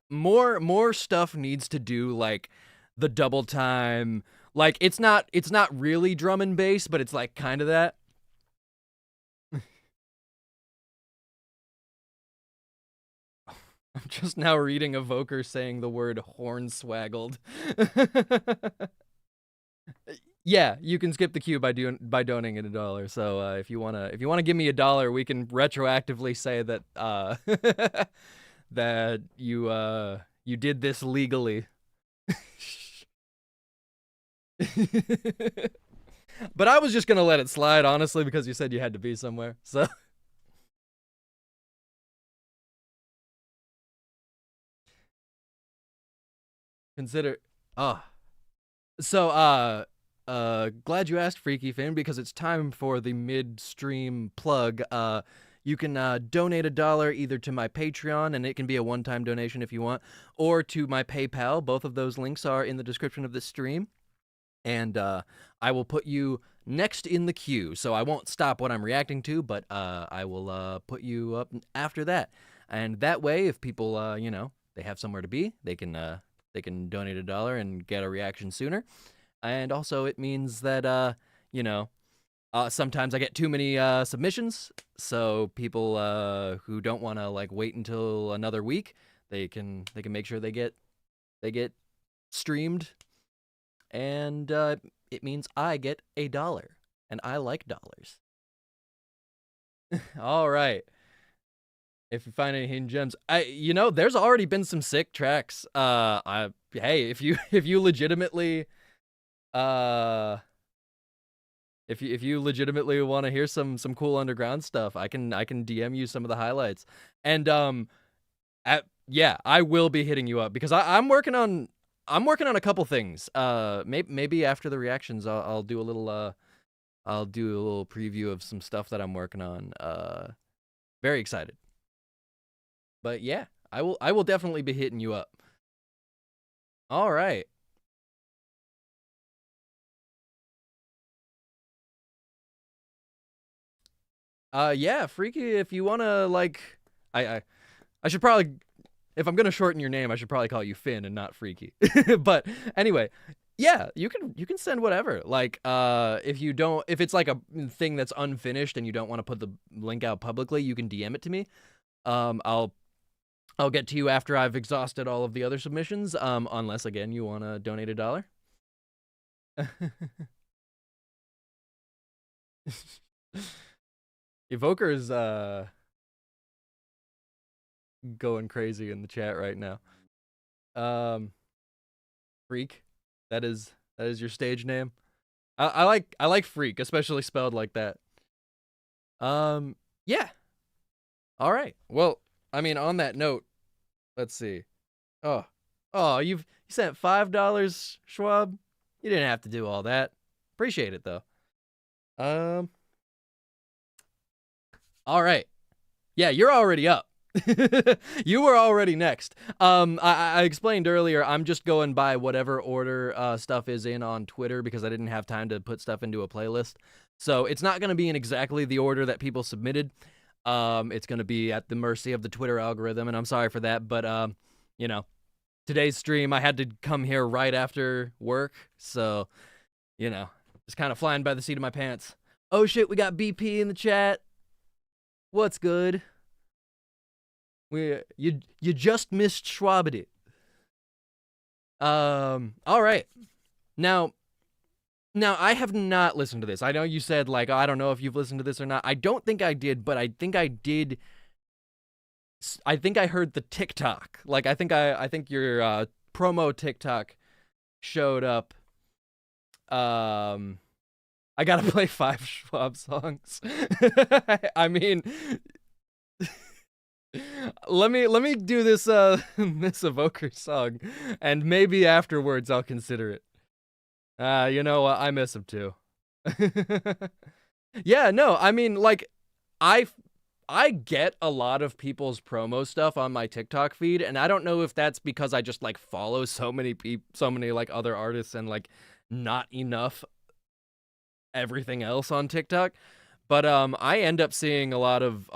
Speaker 3: More stuff needs to do like the double time. Like it's not really drum and bass, but it's like kind of that. I'm just now reading Evoker saying the word hornswaggled. Yeah, you can skip the queue by donating $1. So if you wanna give me $1, we can retroactively say that that you did this legally. But I was just gonna let it slide, honestly, because you said you had to be somewhere. So. Consider glad you asked, Freaky Finn, because it's time for the midstream plug. You can donate $1 either to my Patreon, and it can be a one-time donation if you want, or to my PayPal. Both of those links are in the description of this stream. And I will put you next in the queue. So I won't stop what I'm reacting to, but I will put you up after that. And that way, if people, they have somewhere to be, they can donate $1 and get a reaction sooner. And also it means that, sometimes I get too many submissions, so people who don't want to like wait until another week, they can make sure they get streamed, and it means I get $1, and I like dollars. All right. If you find any hidden gems, there's already been some sick tracks. Hey, if you legitimately, if you legitimately want to hear some cool underground stuff, I can DM you some of the highlights. And I will be hitting you up because I'm working on a couple things. Maybe after the reactions, I'll do a little preview of some stuff that I'm working on. Very excited. But yeah, I will definitely be hitting you up. All right. Yeah, Freaky, if you wanna I should probably, if I'm gonna shorten your name, I should probably call you Finn and not Freaky. But anyway, yeah, you can send whatever. Like, if it's like a thing that's unfinished and you don't want to put the link out publicly, you can DM it to me. I'll get to you after I've exhausted all of the other submissions, unless, again, you want to donate $1. Evoker's going crazy in the chat right now. Freak, that is your stage name. I like Freak, especially spelled like that. Yeah. All right. Well, I mean, on that note, let's see. Oh, you sent $5, Schwab. You didn't have to do all that. Appreciate it though. All right. Yeah, you're already up. You were already next. I explained earlier, I'm just going by whatever order stuff is in on Twitter because I didn't have time to put stuff into a playlist. So it's not going to be in exactly the order that people submitted. It's going to be at the mercy of the Twitter algorithm, and I'm sorry for that, but today's stream, I had to come here right after work, so, just kind of flying by the seat of my pants. Oh shit, we got BP in the chat. What's good? You just missed Schwabity. All right. Now I have not listened to this. I know you said I don't know if you've listened to this or not. I don't think I did, but I think I did. I think I heard the TikTok. I think your promo TikTok showed up. I gotta play 5 Schwab songs. I mean, let me do this this Evoker song, and maybe afterwards I'll consider it. You know what? I miss him too. Yeah, no, I mean, I get a lot of people's promo stuff on my TikTok feed, and I don't know if that's because I just follow so many other artists and not enough everything else on TikTok, but I end up seeing a lot of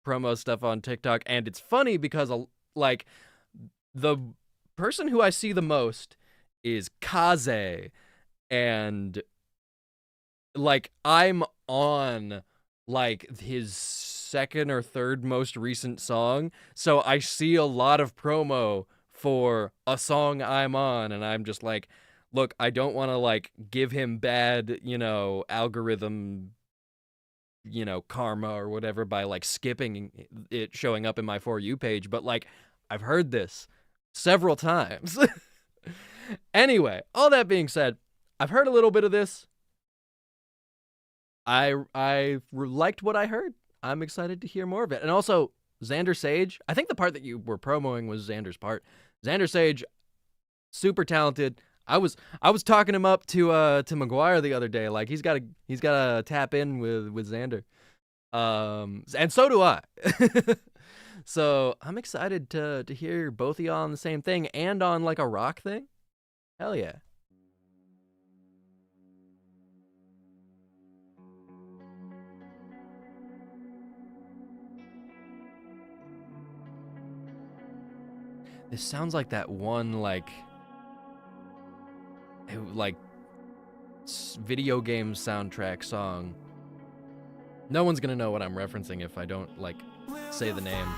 Speaker 3: promo stuff on TikTok, and it's funny because like the person who I see the most is Kaze, and like I'm on like his second or third most recent song, so I see a lot of promo for a song I'm on, and I'm just like, look, I don't want to like give him bad, algorithm, karma or whatever by like skipping it showing up in my For You page, but like I've heard this several times. Anyway, all that being said, I've heard a little bit of this. I liked what I heard. I'm excited to hear more of it. And also, Xander Sage, I think the part that you were promoting was Xander's part. Xander Sage, super talented. I was talking him up to McGuire the other day. Like he's got to tap in with Xander. And so do I. So I'm excited to hear both of y'all on the same thing and on like a rock thing. Hell yeah. This sounds like that one video game soundtrack song. No one's gonna know what I'm referencing if I don't say the name.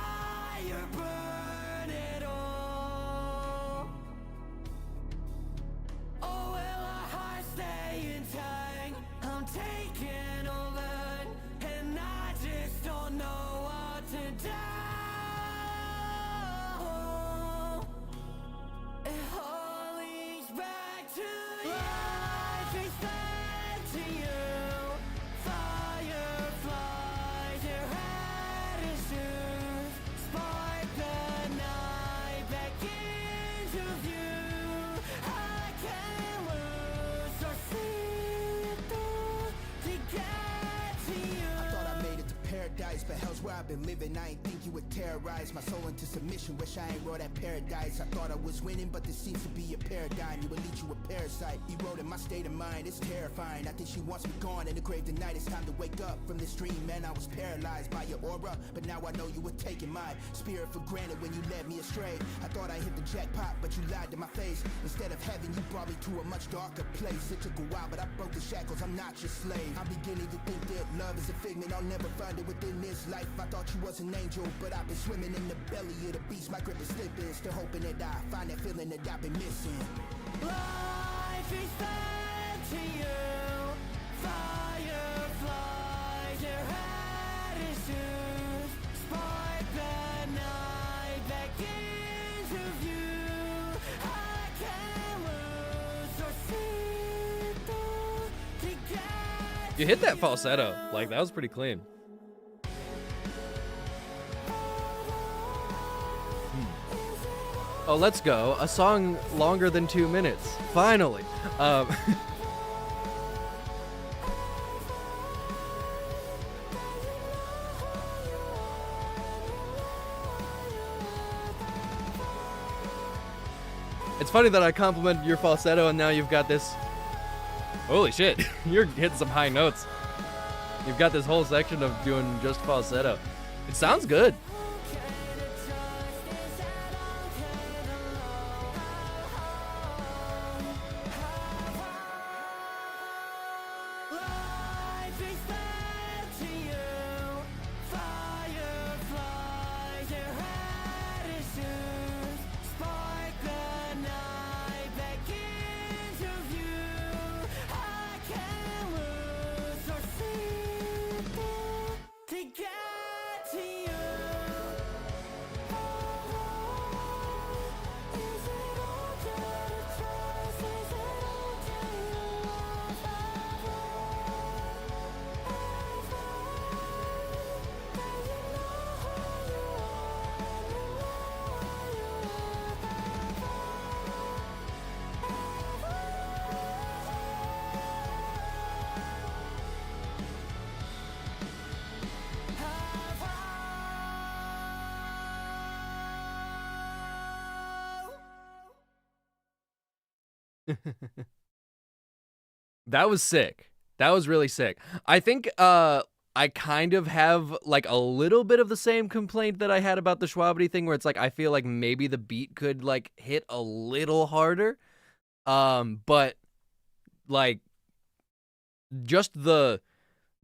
Speaker 9: But hell's where I've been living. I ain't think you would terrorize my soul into submission. Wish I ain't wrote that paradise. I thought I was winning, but this seems to be a paradigm. You elite, you a parasite. Eroding my state of mind, it's terrifying. I think she wants me gone in the grave tonight. It's time to wake up from this dream, man. I was paralyzed by your aura, but now I know you were taking my spirit for granted when you led me astray. I thought I hit the jackpot, but you lied to my face. Instead of heaven, you brought me to a much darker place. It took a while, but I broke the shackles. I'm not your slave. I'm beginning to think that love is a figment. I'll never find it within this life. I thought you was an angel, but I've been swimming in the belly of the beast. My grip is slipping, still hoping that I find that feeling that I've been missing. Life is fed to you, fireflies, your attitudes, spark the night back into view. I can't lose or see through to get
Speaker 3: You hit that falsetto. Like that was pretty clean. Oh, let's go. A song longer than 2 minutes. Finally. It's funny that I complimented your falsetto and now you've got this. Holy shit. You're hitting some high notes. You've got this whole section of doing just falsetto. It sounds good. That was sick. That was really sick. I think I kind of have like a little bit of the same complaint that I had about the Schwabity thing, where it's like I feel like maybe the beat could like hit a little harder. But like just the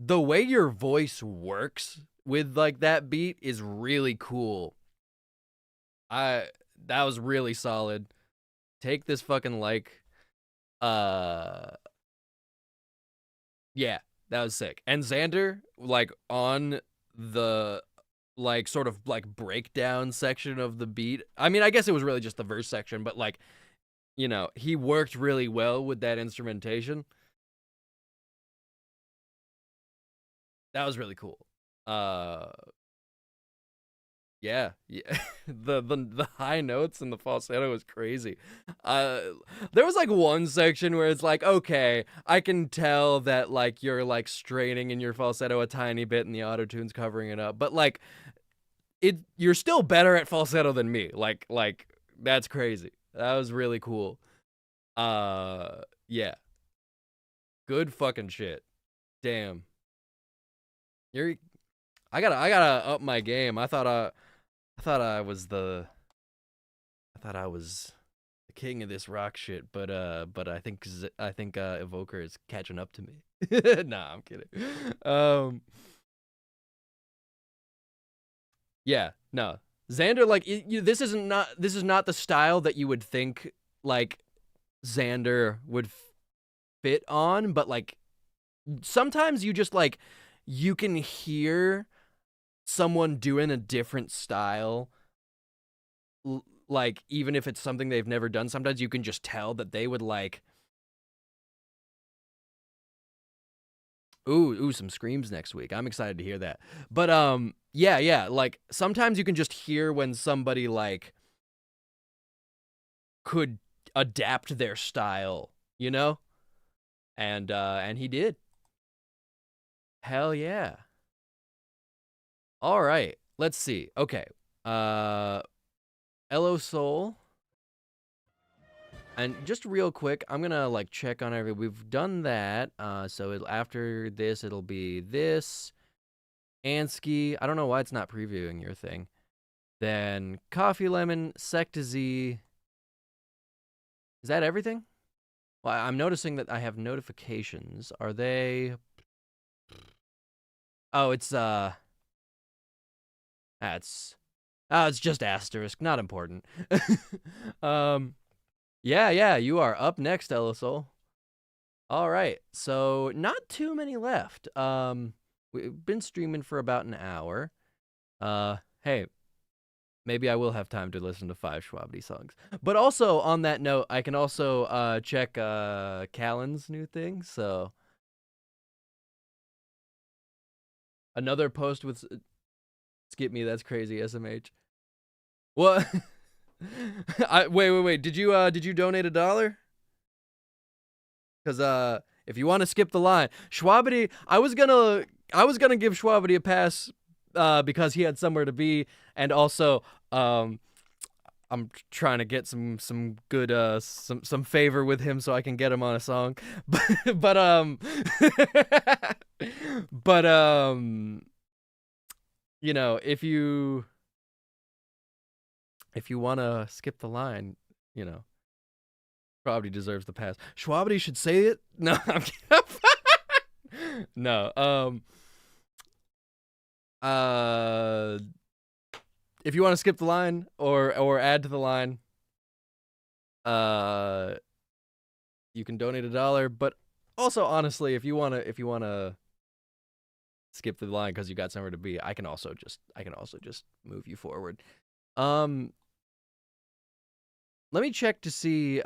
Speaker 3: way your voice works with like that beat is really cool. That was really solid. Take this fucking like yeah, that was sick. And Xander, like, on the, like, sort of, like, breakdown section of the beat. I mean, I guess it was really just the verse section, but, like, you know, he worked really well with that instrumentation. That was really cool. Yeah. The high notes and the falsetto was crazy. There was like one section where it's like, okay, I can tell that like you're like straining in your falsetto a tiny bit and the auto-tune's covering it up, but like you're still better at falsetto than me. Like that's crazy. That was really cool. Yeah. Good fucking shit. Damn. I gotta up my game. I thought I was the king of this rock shit, but I think Evoker is catching up to me. Nah, I'm kidding. Yeah, no. Xander, like this is not the style that you would think like Xander would fit on, but like sometimes you just like you can hear someone doing a different style, like even if it's something they've never done, sometimes you can just tell that they would like ooh some screams next week. I'm excited to hear that. But yeah, like sometimes you can just hear when somebody like could adapt their style, you know? And he did. Hell yeah. All right, let's see. Okay, LO Soul, and just real quick, I'm gonna like check on we've done that. So after this, it'll be this, Ansky. I don't know why it's not previewing your thing. Then Coffee Lemon, Secta Z. Is that everything? Well, I'm noticing that I have notifications. Are they? Oh, it's it's just asterisk, not important. Yeah, you are up next, Elisol. All right, so not too many left. We've been streaming for about an hour. Hey, maybe I will have time to listen to 5 Schwabity songs. But also, on that note, I can also check Callan's new thing, so... Another post with... Skip me, that's crazy, SMH. What? Wait. Did you donate $1? Because if you want to skip the line, Schwabity, I was gonna give Schwabity a pass because he had somewhere to be, and also I'm trying to get some good some favor with him so I can get him on a song. but you know, if you want to skip the line, you know, probably deserves the pass. Schwabity should say it. No, I'm kidding. No. If you want to skip the line or add to the line, you can donate $1. But also, honestly, if you wanna skip the line because you got somewhere to be, I can also just move you forward. Let me check to see.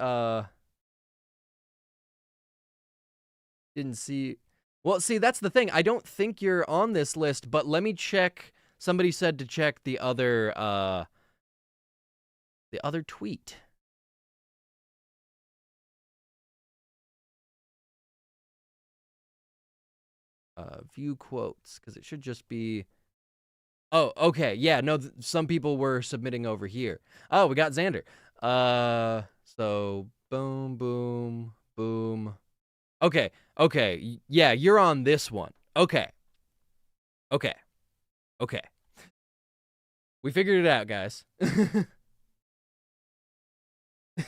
Speaker 3: Didn't see. Well, see, that's the thing. I don't think you're on this list, but let me check. Somebody said to check the other tweet. View quotes, because it should just be... Oh, okay, yeah, no, some people were submitting over here. Oh, we got Xander. So, boom, boom, boom. Okay, yeah, you're on this one. Okay. Okay. Okay. We figured it out, guys.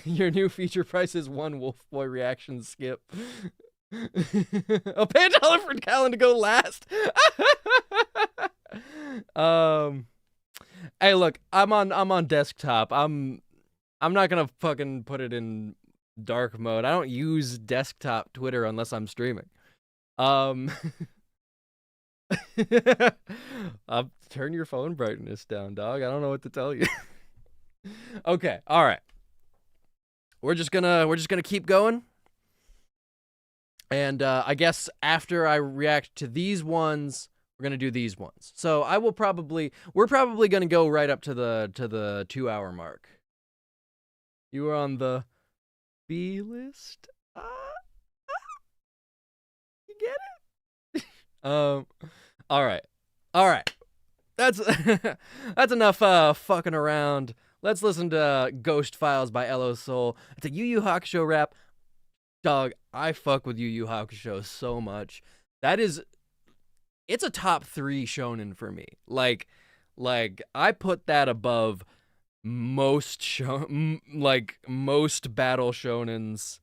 Speaker 3: Your new feature price is 1 Wolf Boy reaction skip. I'll pay $1 for Callan to go last. Hey, look, I'm on desktop. I'm not gonna fucking put it in dark mode. I don't use desktop Twitter unless I'm streaming. I'll turn your phone brightness down, dog. I don't know what to tell you. Okay, all right. We're just gonna keep going. And I guess after I react to these ones, we're gonna do these ones. So we're probably gonna go right up to the 2-hour mark. You are on the B list. You get it? All right. That's that's enough fucking around. Let's listen to Ghost Files by LO Soul. It's a Yu Yu Hakusho rap. Dog, I fuck with Yu Yu Hakusho so much. It's a top 3 shonen for me. Like I put that above most most battle shonens,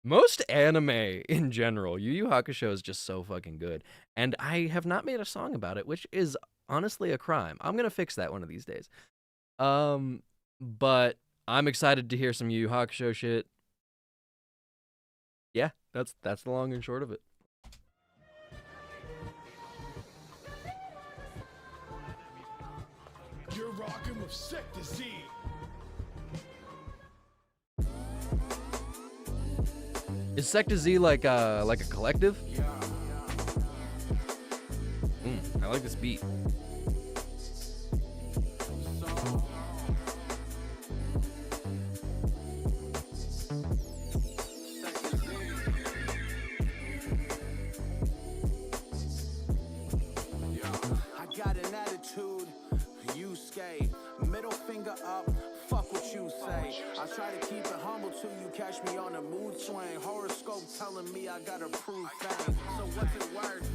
Speaker 3: most anime in general. Yu Yu Hakusho is just so fucking good. And I have not made a song about it, which is honestly a crime. I'm going to fix that one of these days. But I'm excited to hear some Yu Yu Hakusho shit. Yeah, that's the long and short of it.
Speaker 8: You're rocking with Sector Z.
Speaker 3: Is Sector Z like a collective? I like this beat.
Speaker 9: I got an attitude, you skate. Middle finger up, fuck what you say. I try to keep it humble till you catch me on a mood swing. Horoscope telling me I gotta prove fame. So what's it worth?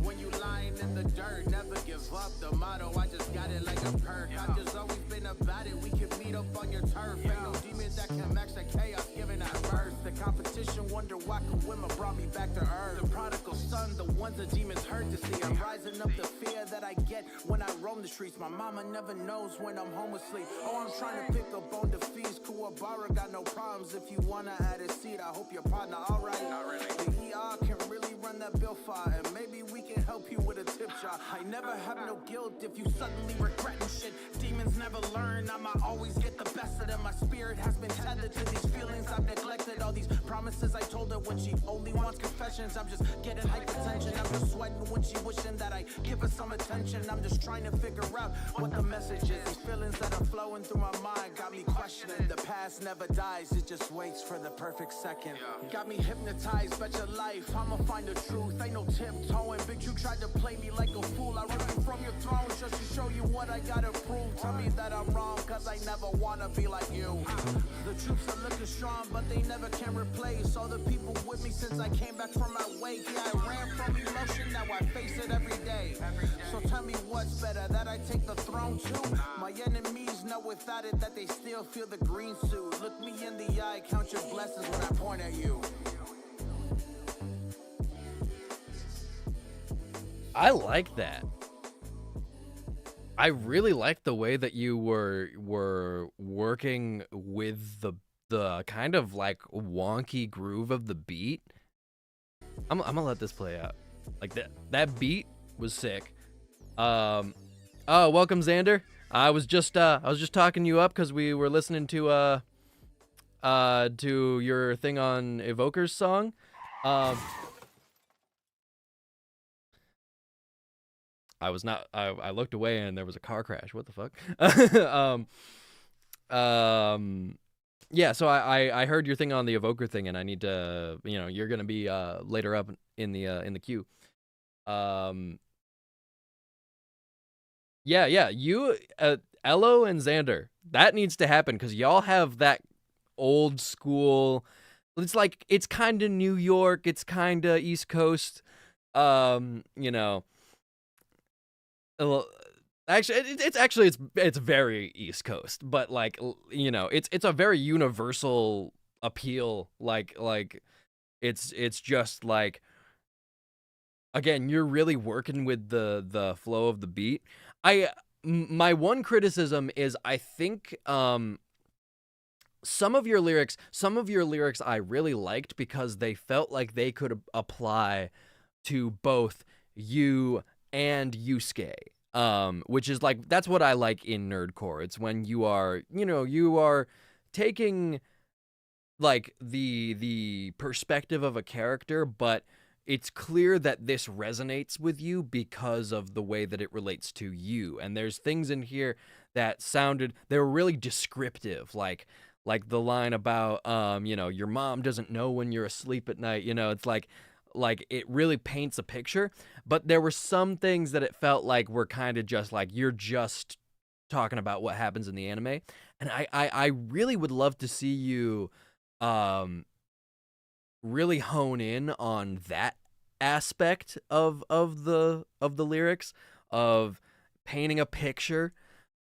Speaker 9: When you lying in the dirt, never give up. The motto, I just got it like a perk. I just always been about it. We can meet up on your turf. Ain't no demon that can match the chaos given at birth. The competition wonder why could women brought me back to earth. The prodigal son, the ones the demons hurt to see. I'm rising up the fear that I get when I roam the streets. My mama never knows when I'm home asleep. Oh, I'm trying to pick up on the fees. Kuwabara got no problems. If you wanna add a seat, I hope your partner alright. Not really. The ER can really run that bill file, and maybe we can help you with a tip jar. I never have no guilt if you suddenly regretting shit. Demons never learn, I'ma always get the best of them. My spirit has been tethered to these feelings I've neglected. All these promises I told her when she only wants confessions. I'm just getting hypertension. I'm just sweating when she wishing that I give her some attention. I'm just trying to figure out what the message is. These feelings that are flowing through my mind got me questioning. The past never dies, it just waits for the perfect second. Got me hypnotized, bet your life I'ma find the truth. Ain't no tiptoeing. Bitch, you tried to play me like a fool. I ripped you from your throne just to show you what I gotta prove. Tell me that I'm wrong, cause I never wanna be like you. The troops are looking strong, but they never can replace all the people with me since I came back from my wake. Yeah, I ran from emotion, now I face it every day. So tell me what's better, that I take the throne too? My enemies know without it that they still feel the green suit. Look me in the eye, count your blessings when I point at you.
Speaker 3: I like that. I really like the way that you were working with the kind of like wonky groove of the beat. I'm gonna let this play out. Like that beat was sick. Oh, welcome Xander. I was just talking you up because we were listening to your thing on Evoker's song. I looked away and there was a car crash. What the fuck? Yeah, so I heard your thing on the Evoker thing, and I need to, you're gonna be later up in the queue. Yeah, you, Elo and Xander, that needs to happen because y'all have that old school. It's like it's kind of New York, it's kind of East Coast. Well, actually, it's very East Coast, but like you know, it's a very universal appeal. Like it's just like again, you're really working with the flow of the beat. My one criticism is I think some of your lyrics I really liked because they felt like they could apply to both you and Yusuke. Which is like that's what I like in nerdcore. It's when you are taking like the perspective of a character, but it's clear that this resonates with you because of the way that it relates to you. And there's things in here that they were really descriptive, like the line about your mom doesn't know when you're asleep at night. It's like it really paints a picture. But there were some things that it felt like were kind of just like you're just talking about what happens in the anime. And I really would love to see you really hone in on that aspect of the lyrics, of painting a picture,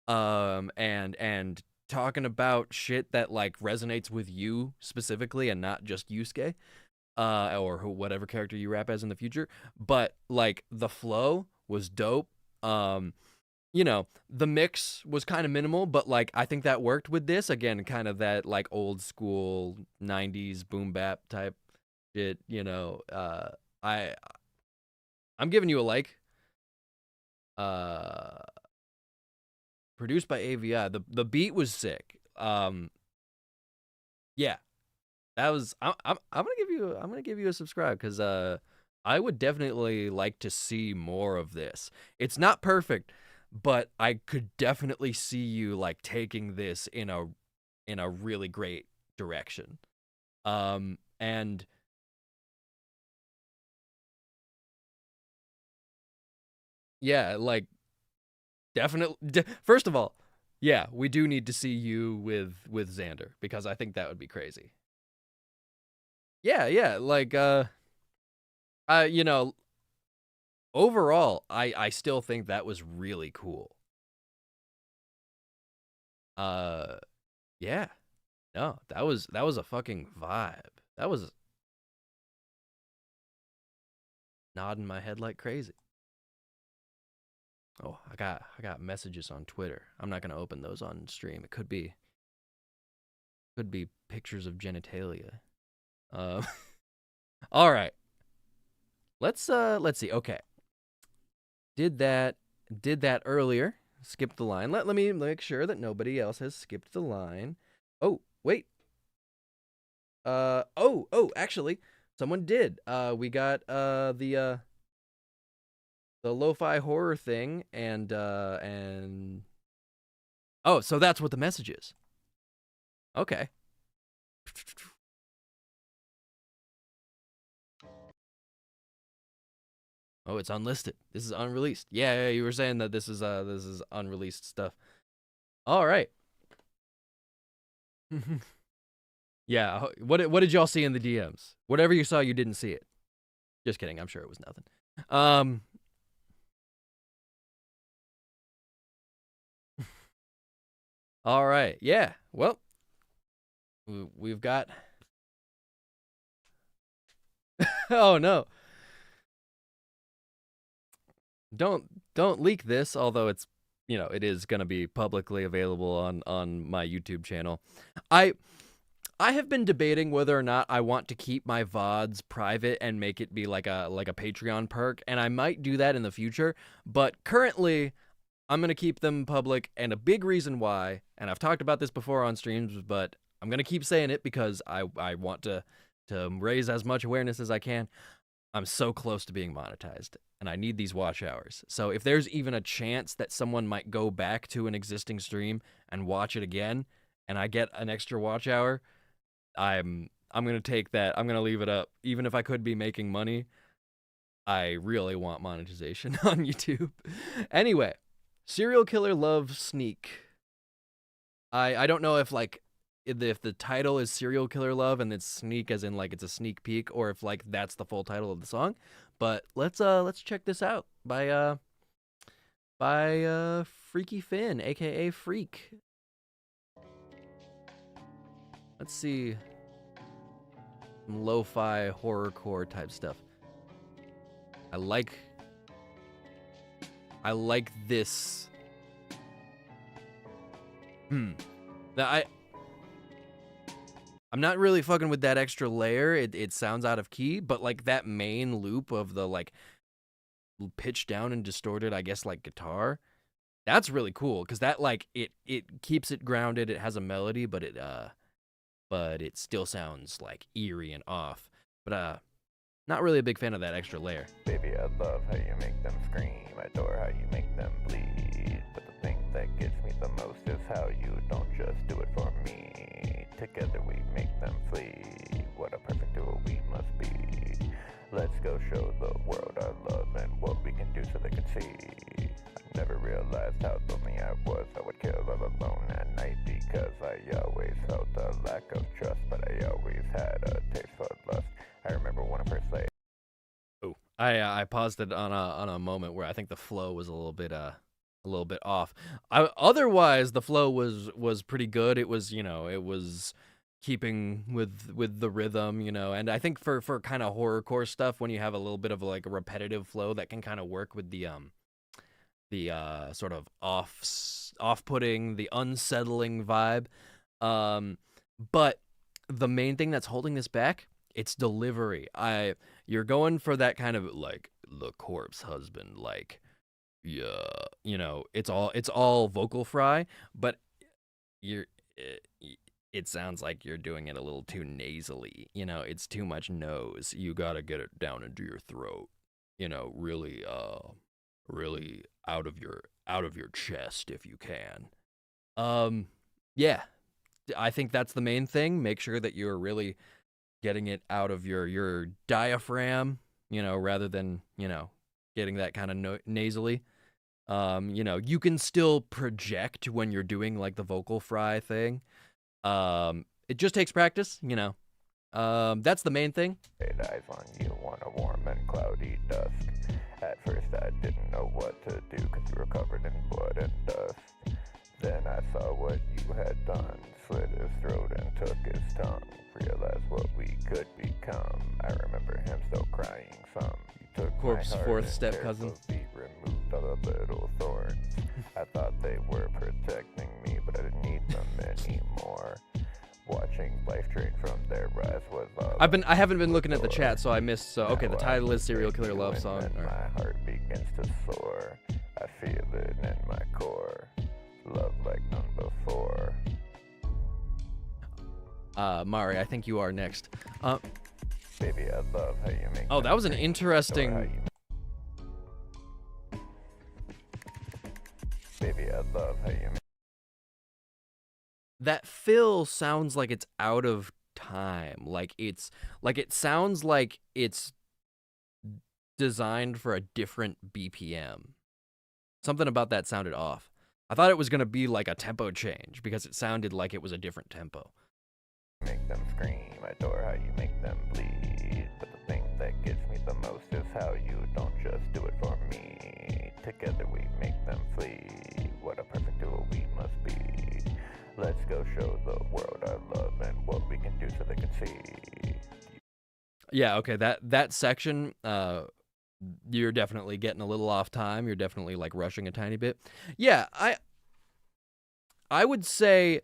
Speaker 3: and talking about shit that like resonates with you specifically and not just Yusuke, or whatever character you rap as in the future. But like the flow was dope. The mix was kind of minimal, but like I think that worked with this. Again, kind of that like old school 90s boom bap type shit, I'm giving you a like. Produced by AVI. The beat was sick. Yeah. That was I'm gonna give you a subscribe because I would definitely like to see more of this. It's not perfect, but I could definitely see you like taking this in a really great direction. And yeah, like definitely first of all, yeah, we do need to see you with Xander because I think that would be crazy. Yeah, like overall, I still think that was really cool. Yeah. No, that was a fucking vibe. That was nodding my head like crazy. Oh, I got messages on Twitter. I'm not gonna open those on stream. It could be pictures of genitalia. All right. Let's see. Okay. Did that earlier. Skipped the line. Let me make sure that nobody else has skipped the line. Oh, wait. Actually, someone did. We got the lo-fi horror thing and oh, so that's what the message is. Okay. Oh, it's unlisted. This is unreleased. Yeah, you were saying that this is unreleased stuff. All right. Yeah, what did y'all see in the DMs? Whatever you saw, you didn't see it. Just kidding. I'm sure it was nothing. All right. Yeah. Well, we've got oh no. Don't leak this, although it's it is going to be publicly available on my YouTube channel. I have been debating whether or not I want to keep my VODs private and make it be like a Patreon perk, and I might do that in the future, but currently I'm going to keep them public, and a big reason why, and I've talked about this before on streams, but I'm going to keep saying it because I want to raise as much awareness as I can. I'm so close to being monetized, and I need these watch hours. So if there's even a chance that someone might go back to an existing stream and watch it again, and I get an extra watch hour, I'm gonna take that. I'm gonna leave it up, even if I could be making money. I really want monetization on YouTube. Anyway, Serial Killer Love Sneak. I don't know if if the title is Serial Killer Love and it's sneak as in like it's a sneak peek, or if like that's the full title of the song. But let's check this out by by Freaky Finn, aka Freak. Let's see. Some lo-fi horrorcore type stuff. I like this. I'm not really fucking with that extra layer. It sounds out of key, but like that main loop of the like pitched down and distorted, I guess, like guitar, that's really cool because that like it keeps it grounded. It has a melody, but it still sounds like eerie and off. But not really a big fan of that extra layer.
Speaker 10: Baby, I love how you make them scream. I adore how you make them bleed. But the thing that gets me the most is how you don't just do it for me. Together we make them flee. What a perfect duo we must be. Let's go show the world our love and what we can do so they can see. I never realized how lonely I was. I would kill all alone at night because I always felt a lack of trust. But I always had a taste for lust. I remember when I first say.
Speaker 3: Oh, I paused it on a moment where I think the flow was a little bit off. Otherwise, the flow was pretty good. It was, it was keeping with the rhythm, and I think for kind of horrorcore stuff, when you have a little bit of like a repetitive flow, that can kind of work with the sort of off-putting, the unsettling vibe. But the main thing that's holding this back, it's delivery. You're going for that kind of like the corpse husband, like, yeah, it's all vocal fry, but it sounds like you're doing it a little too nasally. It's too much nose. You gotta get it down into your throat. Really out of your chest if you can. Yeah, I think that's the main thing. Make sure that you're really getting it out of your diaphragm, rather than, getting that kind of nasally. You can still project when you're doing like the vocal fry thing. It just takes practice, that's the main thing.
Speaker 10: Eyes on you on a warm and cloudy dusk. At first I didn't know what to do because you were covered in blood and dust. Then I saw what you had done, slit his throat and took his tongue. Realized what we could become. I remember him still crying some. You took
Speaker 3: Corpse
Speaker 10: my heart
Speaker 3: fourth
Speaker 10: and
Speaker 3: step cousin.
Speaker 10: carefully removed all the little thorns. I thought they were protecting me, but I didn't need them anymore. Watching life drain from their eyes was all
Speaker 3: I haven't been looking at the chat, so I missed. So okay, the
Speaker 10: now
Speaker 3: title
Speaker 10: I
Speaker 3: is Serial
Speaker 10: break
Speaker 3: Killer
Speaker 10: you
Speaker 3: Love
Speaker 10: and
Speaker 3: Song.
Speaker 10: then
Speaker 3: All right.
Speaker 10: my heart begins to soar. I feel it in my core. Love like none before.
Speaker 3: Mari, I think you are next.
Speaker 10: Baby, I love how you make.
Speaker 3: Oh, that was an
Speaker 10: them scream.
Speaker 3: interesting.
Speaker 10: Adore how you- Baby, I love how you make.
Speaker 3: That fill sounds like it's out of time. Like it sounds like it's designed for a different BPM. Something about that sounded off. I thought it was gonna be like a tempo change because it sounded like it was a different tempo.
Speaker 10: Make them scream. I adore how you make them bleed. But the thing that gets me the most is how you don't just do it for me. Together we make them flee. What a perfect duo we must be. Let's go show the world our love and what we can do so they can see.
Speaker 3: Yeah, okay, that section, you're definitely getting a little off time. You're definitely like rushing a tiny bit. Yeah, I would say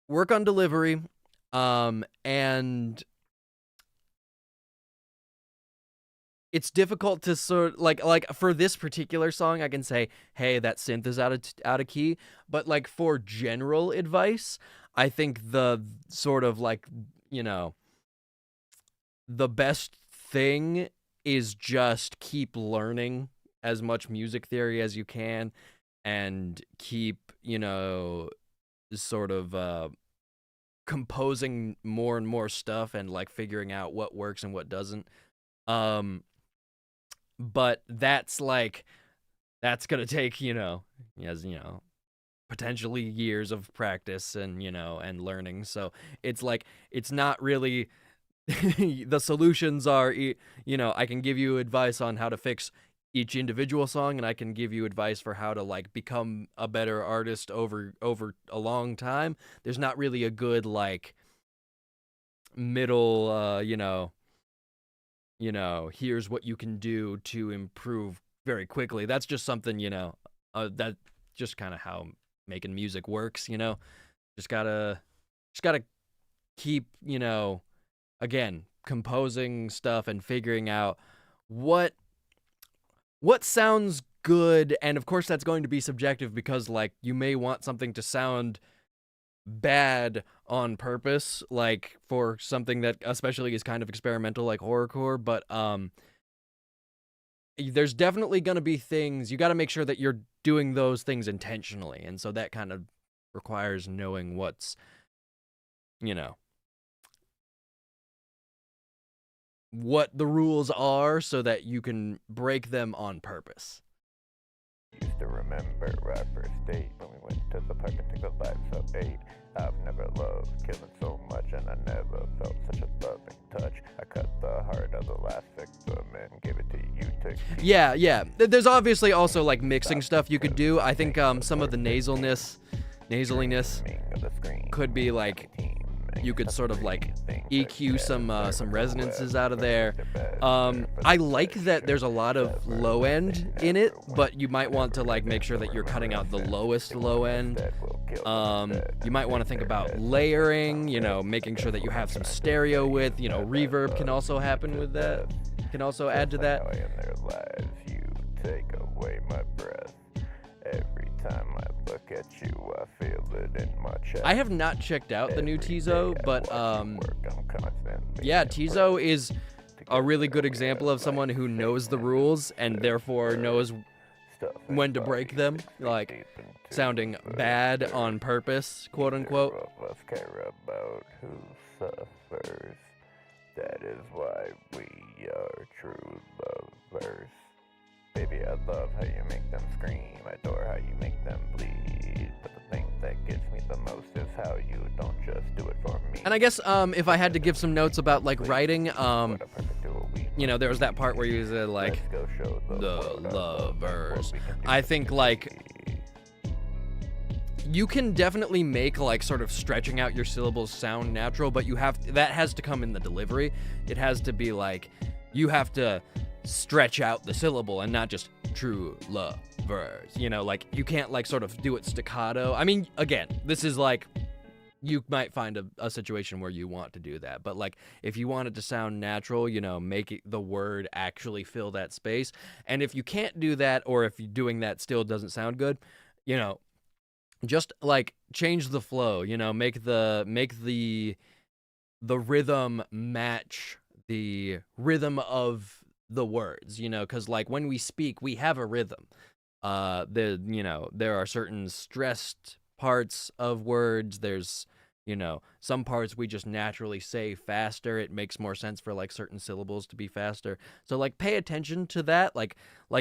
Speaker 3: work on delivery, and it's difficult to sort like for this particular song, I can say, hey, that synth is out of key. But like for general advice, I think the sort of like, the best thing is just keep learning as much music theory as you can, and keep, sort of composing more and more stuff and like figuring out what works and what doesn't. But that's gonna take, potentially years of practice and, and learning. So it's like, it's not really, the solutions are, I can give you advice on how to fix each individual song, and I can give you advice for how to like become a better artist over a long time. There's not really a good like middle here's what you can do to improve very quickly. That's just something, that just kind of how making music works, just gotta keep, again, composing stuff and figuring out what sounds good. And of course that's going to be subjective, because like you may want something to sound bad on purpose, like for something that especially is kind of experimental like horrorcore, but there's definitely going to be things you got to make sure that you're doing those things intentionally, and so that kind of requires knowing what's what the rules are so that you can break them on purpose.
Speaker 10: Used to remember our first date when we went to the park and took a life of 8. I've never loved killing so much, and I never felt such a loving touch. I cut the heart of the last victim and gave it to you to keep.
Speaker 3: Yeah. There's obviously also like mixing stuff you could do. I think some of the nasaliness could be like, you could sort of like EQ some resonances out of there. I like that there's a lot of low end in it, but you might want to like make sure that you're cutting out the lowest low end. You might want to think about layering, making sure that you have some stereo width. Reverb can also happen with that. Can also add to that.
Speaker 10: You take away my breath. Every time I look at you, I feel it in my chest.
Speaker 3: I have not checked out the new Tizo, but yeah, Tizo is a really good example of someone who knows the rules and therefore knows when to break them, like sounding bad on purpose, quote unquote.
Speaker 10: All of us care about who suffers. That is why we are true lovers. Baby, I love how you make them scream. I adore how you make them bleed. But the thing that gets me the most is how you don't just do it for me.
Speaker 3: And I guess if I had to give some notes about like writing, there was that part where you said like the lovers. I think like you can definitely make like sort of stretching out your syllables sound natural, but that has to come in the delivery. It has to be like you have to stretch out the syllable and not just true lovers, like you can't like sort of do it staccato. I mean, again, this is like you might find a situation where you want to do that, but like if you want it to sound natural, make the word actually fill that space. And if you can't do that, or if you're doing that still doesn't sound good, just like change the flow, make the rhythm match the rhythm of the words, because like when we speak, we have a rhythm. There are certain stressed parts of words. There's, some parts we just naturally say faster. It makes more sense for like certain syllables to be faster. So like pay attention to that. Like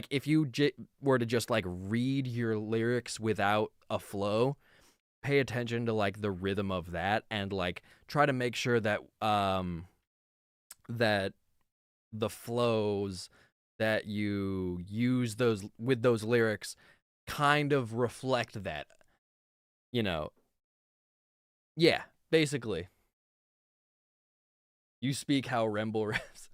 Speaker 3: if you were to just like read your lyrics without a flow, pay attention to like the rhythm of that, and like try to make sure that that the flows that you use with those lyrics kind of reflect that, yeah, basically you speak how Remble raps.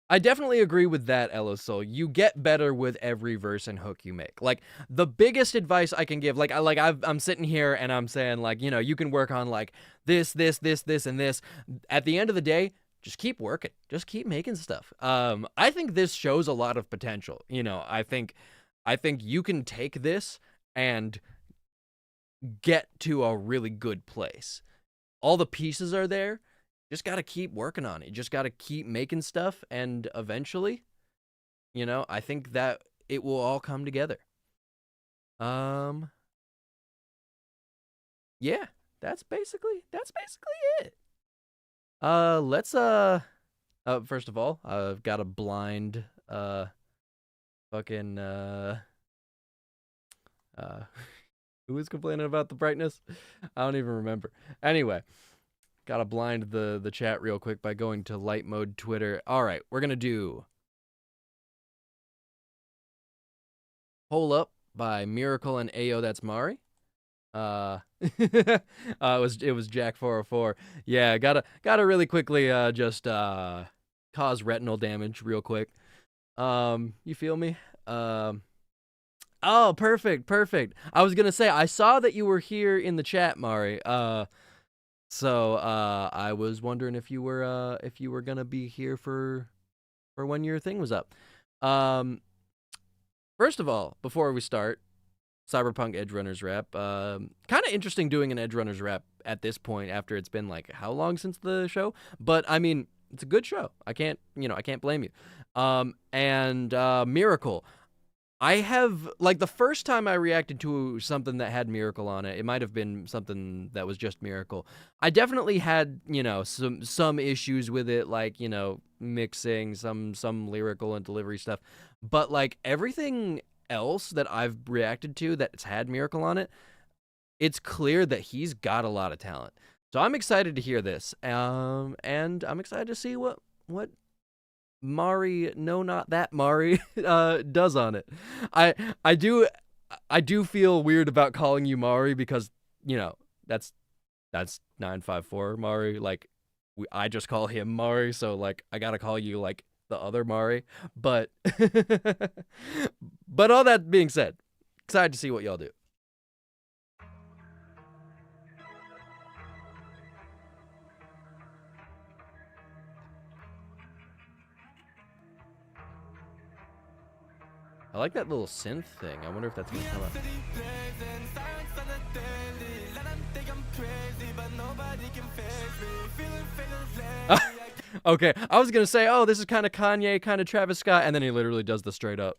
Speaker 3: I definitely agree with that, Ellisol. You get better with every verse and hook you make. Like, the biggest advice I can give, I'm sitting here and I'm saying, like, you can work on, like, this, and this. At the end of the day, just keep working. Just keep making stuff. I think this shows a lot of potential. I think you can take this and get to a really good place. All the pieces are there. Just got to keep working on it. You just got to keep making stuff, and eventually, I think that it will all come together. Yeah, that's basically it. Let's first of all, I've got a blind fucking who was complaining about the brightness? I don't even remember. Anyway, Gotta blind the chat real quick by going to light mode Twitter. All right, we're gonna do Hole Up by Miracle and Ayo That's Mari. It was Jack 404. Yeah, gotta really quickly just cause retinal damage real quick. You feel me? Oh, perfect. I was gonna say I saw that you were here in the chat, Mari. So I was wondering if you were gonna be here for when your thing was up. First of all, before we start, Cyberpunk Edgerunners rap. Kind of interesting doing an Edgerunners rap at this point after it's been like how long since the show? But I mean, it's a good show. I can't blame you. And Miracle. I have, like, the first time I reacted to something that had Miracle on it, it might have been something that was just Miracle. I definitely had, some issues with it, like, mixing, some lyrical and delivery stuff. But, like, everything else that I've reacted to that's had Miracle on it, it's clear that he's got a lot of talent. So I'm excited to hear this. And I'm excited to see what Mari, no, not that Mari, does on it. I do feel weird about calling you Mari because, that's 954 Mari. Like, I just call him Mari, so, like, I gotta call you, like, the other Mari. But, but all that being said, excited to see what y'all do. I like that little synth thing. I wonder if that's gonna come up. Okay, I was gonna say, oh, this is kind of Kanye, kind of Travis Scott, and then he literally does the straight up.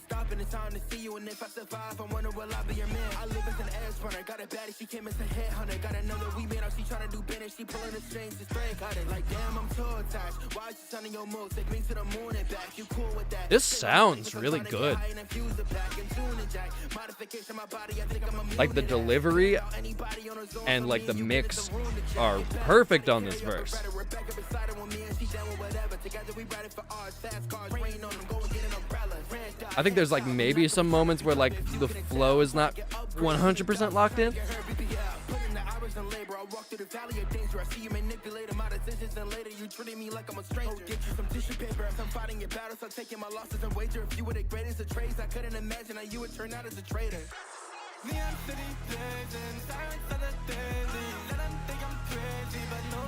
Speaker 9: Stopping the time to see you, and if I survive, I wonder will I be your man. I live as an edge runner, got a baddie, she came as a headhunter. Gotta know that we made out, she tryna do business, she pulling the strings to straight cut it. Like damn, I'm too attached. Why is you turning your moves? Take me to the moon and back. You cool with that?
Speaker 3: This sounds really good. Like the delivery and like the mix are perfect on this verse. I think there's like maybe some moments where like the flow is not 100% locked in.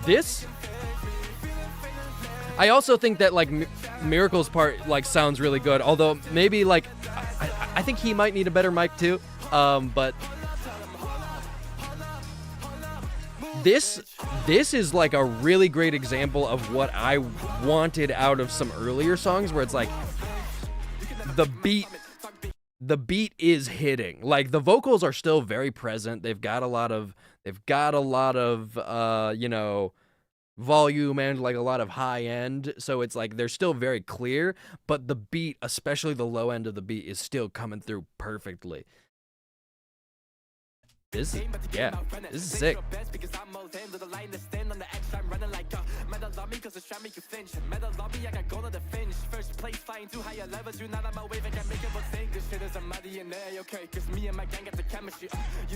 Speaker 3: This, I also think that like Miracle's part like sounds really good, although maybe like I think he might need a better mic too. But this is like a really great example of what I wanted out of some earlier songs, where it's like the beat is hitting. Like the vocals are still very present. They've got a lot of volume and like a lot of high end, so it's like they're still very clear, but the beat, especially the low end of the beat, is still coming through perfectly. This is sick.
Speaker 4: You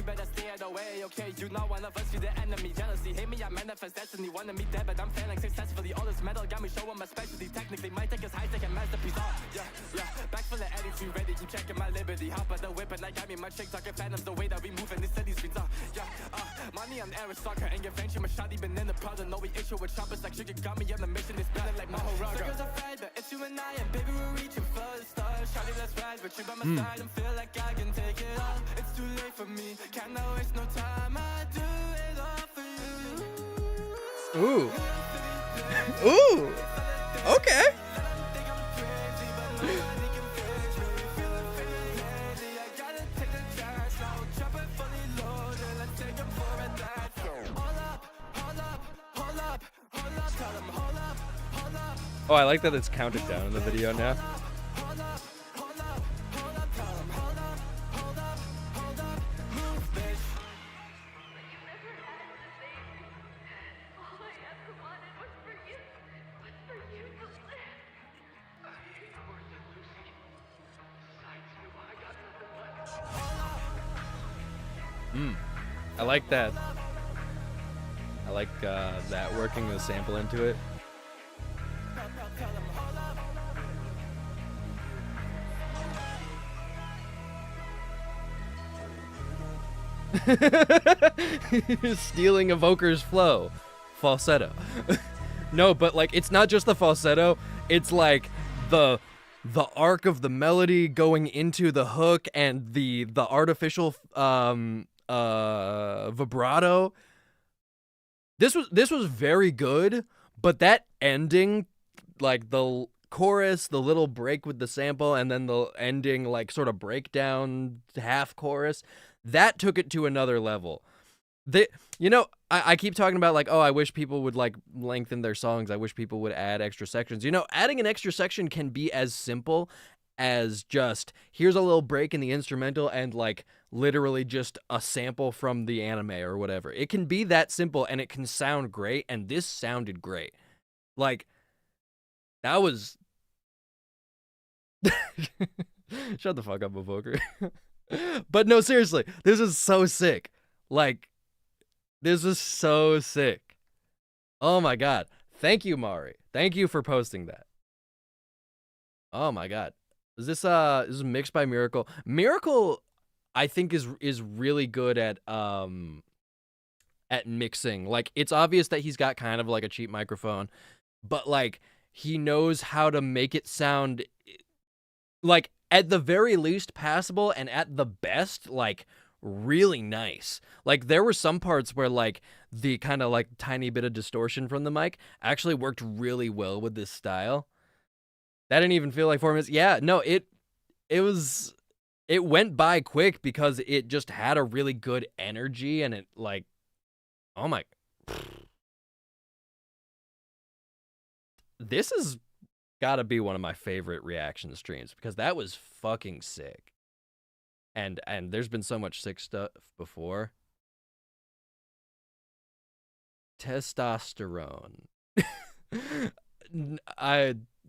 Speaker 4: better stay out of the way, okay? You know one of us, you the enemy. Jealousy, hate me, I manifest destiny. Wanted me dead, but I'm failing successfully. All this metal got me showing my specialty. Technically, my tech is high-tech and masterpiece. Yeah. Back full of attitude, ready, keep checking my liberty. Hop at the whip and I got me my chick talking phantoms. The way that we move in this city streets. Money on air, soccer, and your venture. My shawty been in the Prada. No, we issue with choppers like sugar. Got me on the mission, it's better like Maharaja. Circles are fried, but it's you and I, and baby, we're reaching for the stars. Shawty, let's ride, but you by my side and feel like I can take it all. It's too late for me, cannot waste no time. I do it all for you.
Speaker 3: Ooh. Okay. Oh, I like that it's counted down in the video now. I like that. I like that working the sample into it. Stealing Evoker's flow. Falsetto. No, but like it's not just the falsetto, it's like the arc of the melody going into the hook and the artificial vibrato. This was very good, but that ending, like the chorus, the little break with the sample, and then the ending like sort of breakdown half chorus, that took it to another level. I keep talking about like, oh, I wish people would like lengthen their songs. I wish people would add extra sections. Adding an extra section can be as simple as just here's a little break in the instrumental and like literally just a sample from the anime or whatever. It can be that simple and it can sound great, and this sounded great. Like, that was... Shut the fuck up, Evoker. But no, seriously, this is so sick. Like, this is so sick. Oh my god. Thank you, Mari. Thank you for posting that. Oh my god. This is mixed by Miracle. Miracle, I think, is really good at mixing. Like, it's obvious that he's got kind of like a cheap microphone, but like he knows how to make it sound like at the very least passable, and at the best like really nice. Like, there were some parts where like the kind of like tiny bit of distortion from the mic actually worked really well with this style. That didn't even feel like 4 minutes. Yeah, no, it went by quick because it just had a really good energy, and it like, oh my, this has gotta be one of my favorite reaction streams because that was fucking sick. And there's been so much sick stuff before. Testosterone.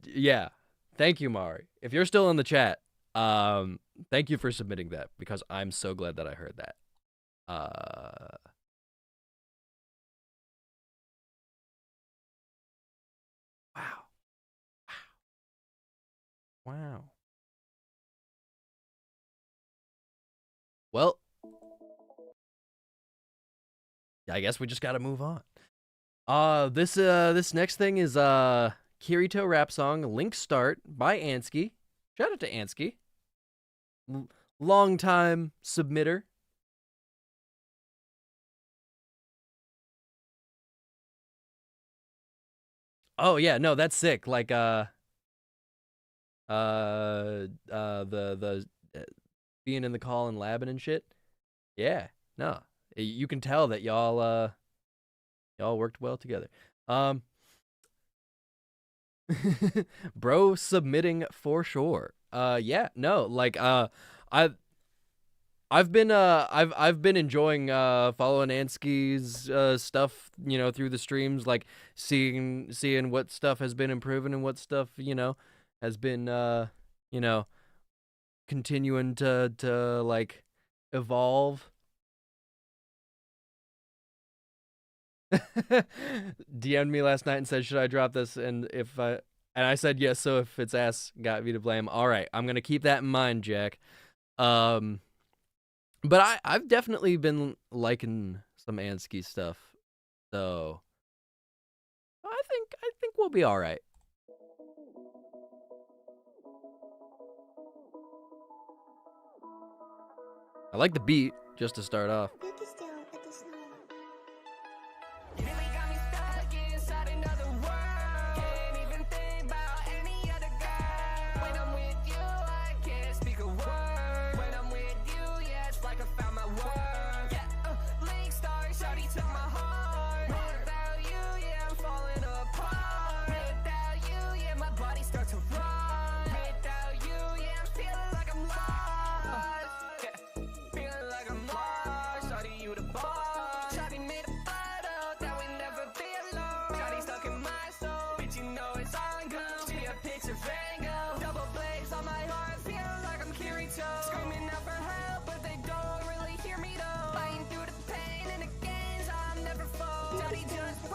Speaker 3: Yeah. Thank you, Mari. If you're still in the chat, thank you for submitting that because I'm so glad that I heard that. Wow. Well, I guess we just gotta move on. This next thing is Kirito rap song Link Start by Ansky. Shout out to Ansky. Long time submitter. Oh yeah, no, that's sick. Like the being in the call and labbing and shit. Yeah, no, you can tell that y'all worked well together. Bro submitting for sure. Yeah, no, like I've been enjoying following Ansky's stuff, through the streams, like seeing what stuff has been improving and what stuff, has been continuing to like evolve. DM'd me last night and said, should I drop this? And I said yes, so if it's ass, got me to blame. All right, I'm gonna keep that in mind, Jack. But I've definitely been liking some Ansky stuff, so I think we'll be all right. I like the beat just to start off.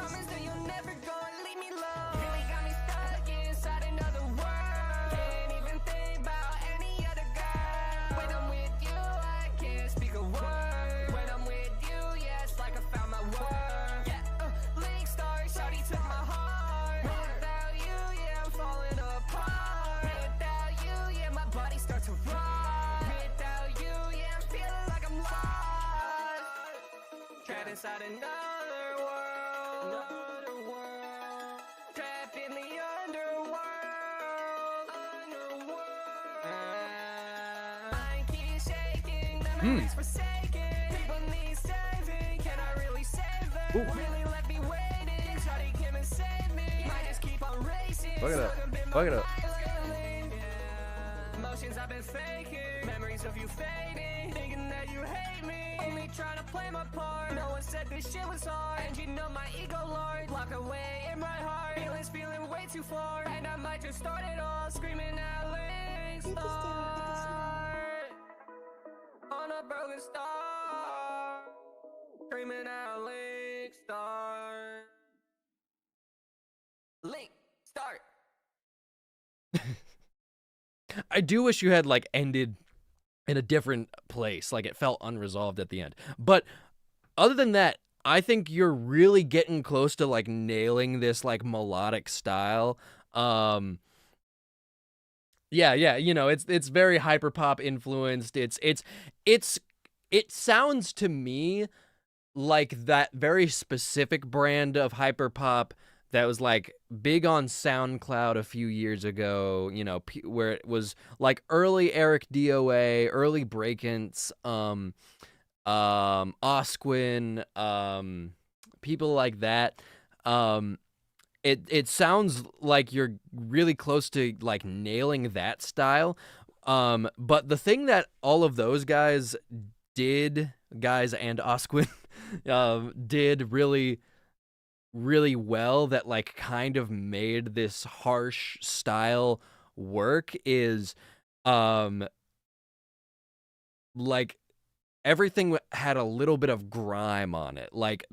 Speaker 4: promise that you'll never go and leave me alone. Really got me stuck inside another world. Can't even think about any other girl. When I'm with you, I can't speak a word. When I'm with you, yeah, it's like I found my worth. Yeah, Link Star, shawty took my heart. Without you, yeah, I'm falling apart. Without you, yeah, my body starts to rot. Without you, yeah, I'm feeling like I'm lost. Trapped inside another world. Trapped in the underworld. Mind keeps shaking, memories forsaken. People need saving, can I really save them? Really left me waiting, shawty came and saved me. Might just keep on racing.
Speaker 3: Fuck it up.
Speaker 4: Stuck in my
Speaker 3: Fuck it up.
Speaker 4: mind. Emotions I've been faking, memories of you fading, thinking that you hate me, only trying to play my part. No one said this shit was hard, and you know my ego lord, lock away in my heart. Feelings feeling way too far, and I might just start it all, screaming at Link Star, on a broken star, screaming at Link Star, Link Star.
Speaker 3: I do wish you had like ended in a different place, like it felt unresolved at the end. But other than that, I think you're really getting close to like nailing this like melodic style. Yeah, you know, it's very hyperpop influenced. It sounds to me like that very specific brand of hyperpop that was like big on SoundCloud a few years ago, you know, where it was like early Eric DOA, early Breakins, Osquin, people like that. It sounds like you're really close to like nailing that style. But the thing that all of those guys and Osquin did really well, that like kind of made this harsh style work, is like everything had a little bit of grime on it. Like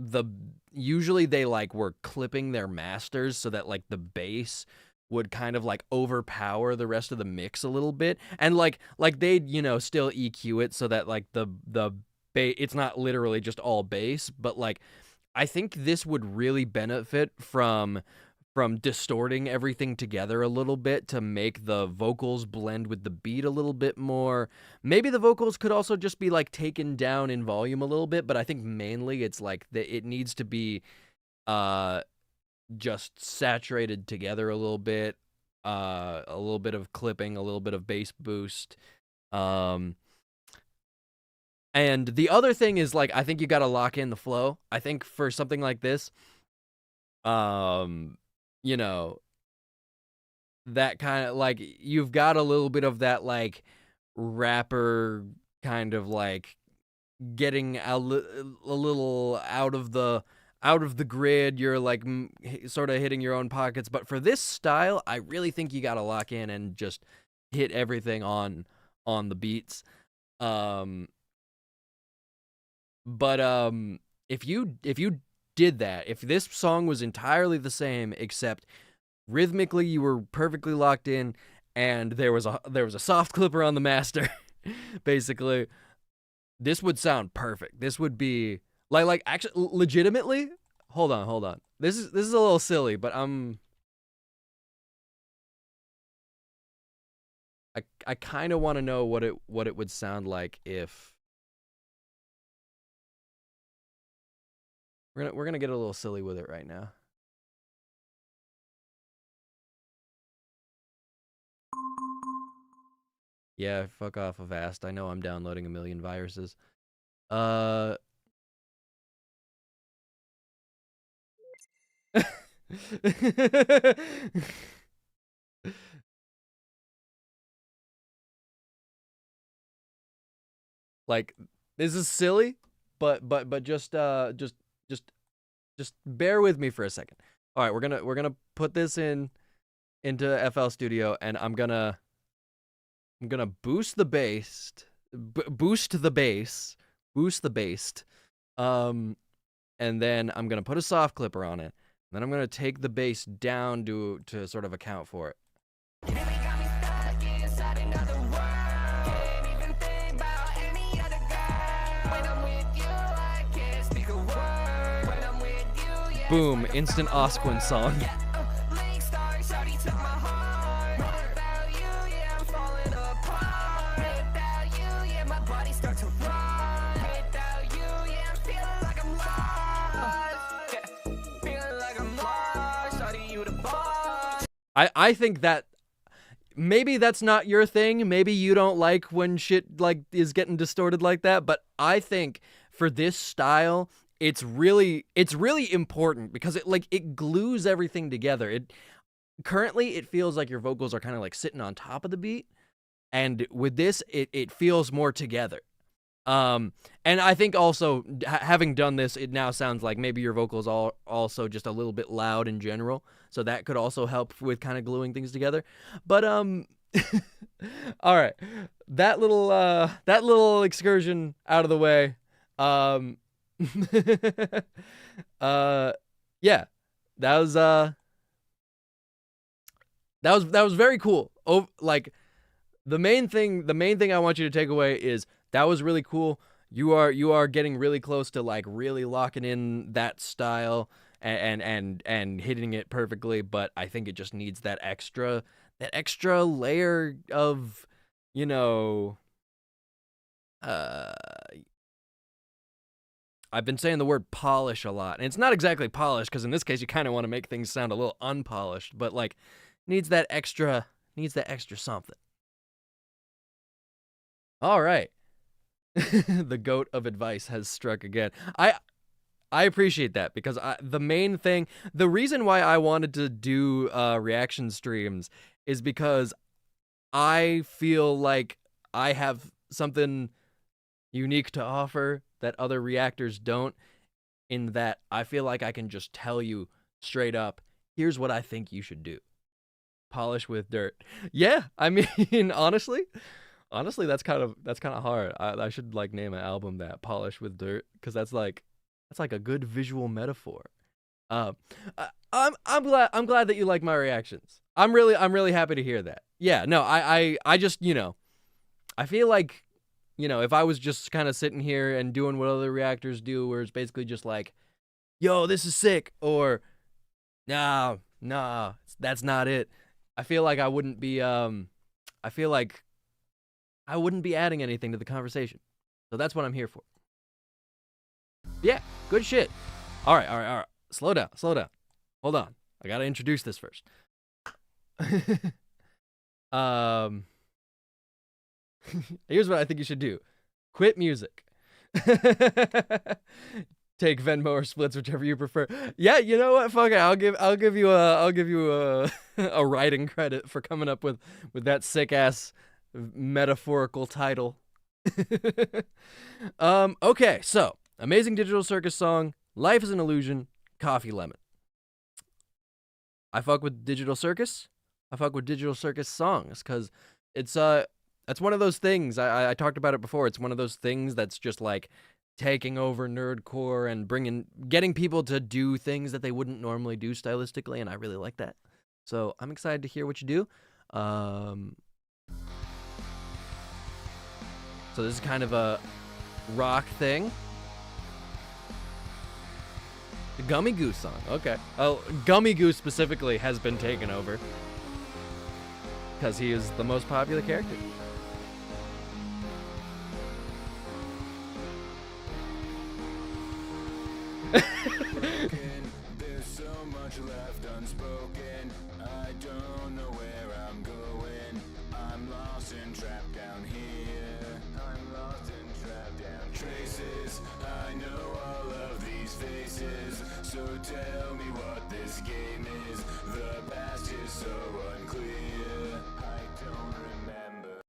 Speaker 3: usually they like were clipping their masters so that like the bass would kind of like overpower the rest of the mix a little bit, and like they'd, you know, still EQ it so that like the bass, it's not literally just all bass, but like I think this would really benefit from distorting everything together a little bit to make the vocals blend with the beat a little bit more. Maybe the vocals could also just be like taken down in volume a little bit, but I think mainly it's like it needs to be just saturated together a little bit, a little bit of clipping, a little bit of bass boost. And the other thing is, like, I think you got to lock in the flow. I think for something like this, you know, that kind of, like, you've got a little bit of that, like, rapper kind of, like, getting a little out of the grid. You're, like, sort of hitting your own pockets. But for this style, I really think you got to lock in and just hit everything on the beats. But if you did that, if this song was entirely the same except rhythmically you were perfectly locked in and there was a soft clipper on the master, basically, this would sound perfect. This would be like actually legitimately. Hold on. This is a little silly, but I kind of want to know what it would sound like if we're gonna get a little silly with it right now. Yeah, fuck off, Avast. I know I'm downloading a million viruses. Like, this is silly, but just bear with me for a second. All right, we're gonna put this into FL Studio, and I'm gonna boost the bass, boost the bass. and then I'm gonna put a soft clipper on it. Then I'm gonna take the bass down to sort of account for it. Boom, instant Osquin song. I think that maybe that's not your thing. Maybe you don't like when shit like is getting distorted like that, but I think for this style, it's really important because it glues everything together. Currently it feels like your vocals are kind of like sitting on top of the beat, and with this it feels more together. And I think also having done this, it now sounds like maybe your vocals are also just a little bit loud in general, so that could also help with kind of gluing things together. But all right, that little excursion out of the way. Yeah, that was very cool. Oh, like the main thing I want you to take away is that was really cool. You are getting really close to like really locking in that style and hitting it perfectly, but I think it just needs that extra layer of, you know, I've been saying the word polish a lot, and it's not exactly polish because in this case you kind of want to make things sound a little unpolished, but like needs that extra something. All right. The goat of advice has struck again. I appreciate that because the reason why I wanted to do reaction streams is because I feel like I have something unique to offer that other reactors don't, in that I feel like I can just tell you straight up, here's what I think you should do. Polish with dirt. Yeah, I mean, honestly, that's kind of hard. I should like name an album that, Polish with Dirt, because that's like a good visual metaphor. I'm glad that you like my reactions. I'm really happy to hear that. Yeah, no, I just, you know, I feel like, you know, if I was just kind of sitting here and doing what other reactors do, where it's basically just like, yo, this is sick, or nah, that's not it. I feel like I wouldn't be adding anything to the conversation. So that's what I'm here for. Yeah, good shit. All right. Slow down. Hold on. I got to introduce this first. Here's what I think you should do. Quit music. Take Venmo or splits, whichever you prefer. Yeah, you know what? Fuck it. I'll give you a writing credit for coming up with that sick ass metaphorical title. Okay, so Amazing Digital Circus song, Life is an Illusion, Coffee Lemon. I fuck with Digital Circus. I fuck with Digital Circus songs because that's one of those things. I talked about it before. It's one of those things that's just like taking over nerdcore and getting people to do things that they wouldn't normally do stylistically, and I really like that. So I'm excited to hear what you do. So this is kind of a rock thing. The Gummy Goose song. Okay. Oh, Gummy Goose specifically has been taken over because he is the most popular character.
Speaker 11: There's so much left unspoken. I don't know where I'm going. I'm lost and trapped down here. I'm lost and trapped down traces. I know all of these faces. So tell me what this game is. The past is so unclear. I don't remember.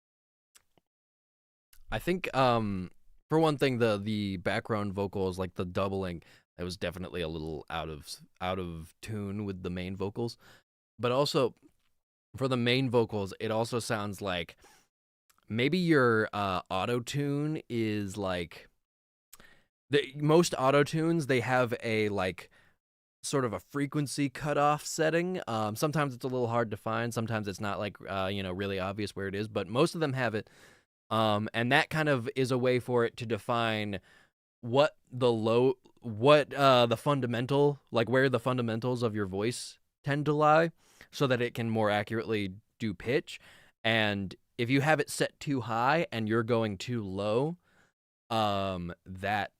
Speaker 3: I think for one thing, the background vocals, like the doubling, it was definitely a little out of tune with the main vocals. But also for the main vocals, it also sounds like maybe your auto tune is like most auto tunes, they have a like sort of a frequency cutoff setting. Sometimes it's a little hard to find. Sometimes it's not like really obvious where it is, but most of them have it. And that kind of is a way for it to define what the fundamental, like where the fundamentals of your voice tend to lie, so that it can more accurately do pitch. And if you have it set too high and you're going too low, that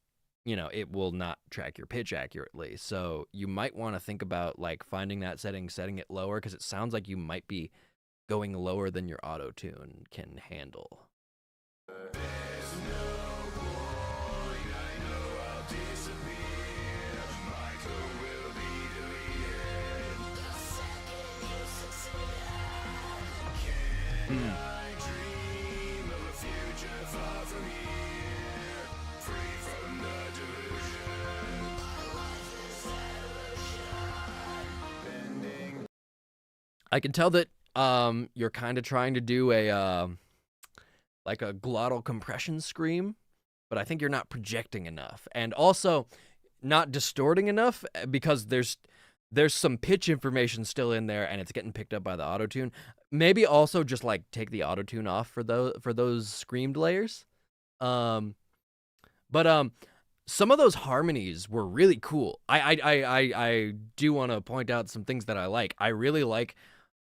Speaker 3: it will not track your pitch accurately. So you might want to think about like finding that setting it lower, because it sounds like you might be going lower than your auto tune can handle. I can tell that you're kind of trying to do a like a glottal compression scream, but I think you're not projecting enough, and also not distorting enough, because there's some pitch information still in there, and it's getting picked up by the autotune. Maybe also just like take the autotune off for those screamed layers. But some of those harmonies were really cool. I do want to point out some things that I like. I really like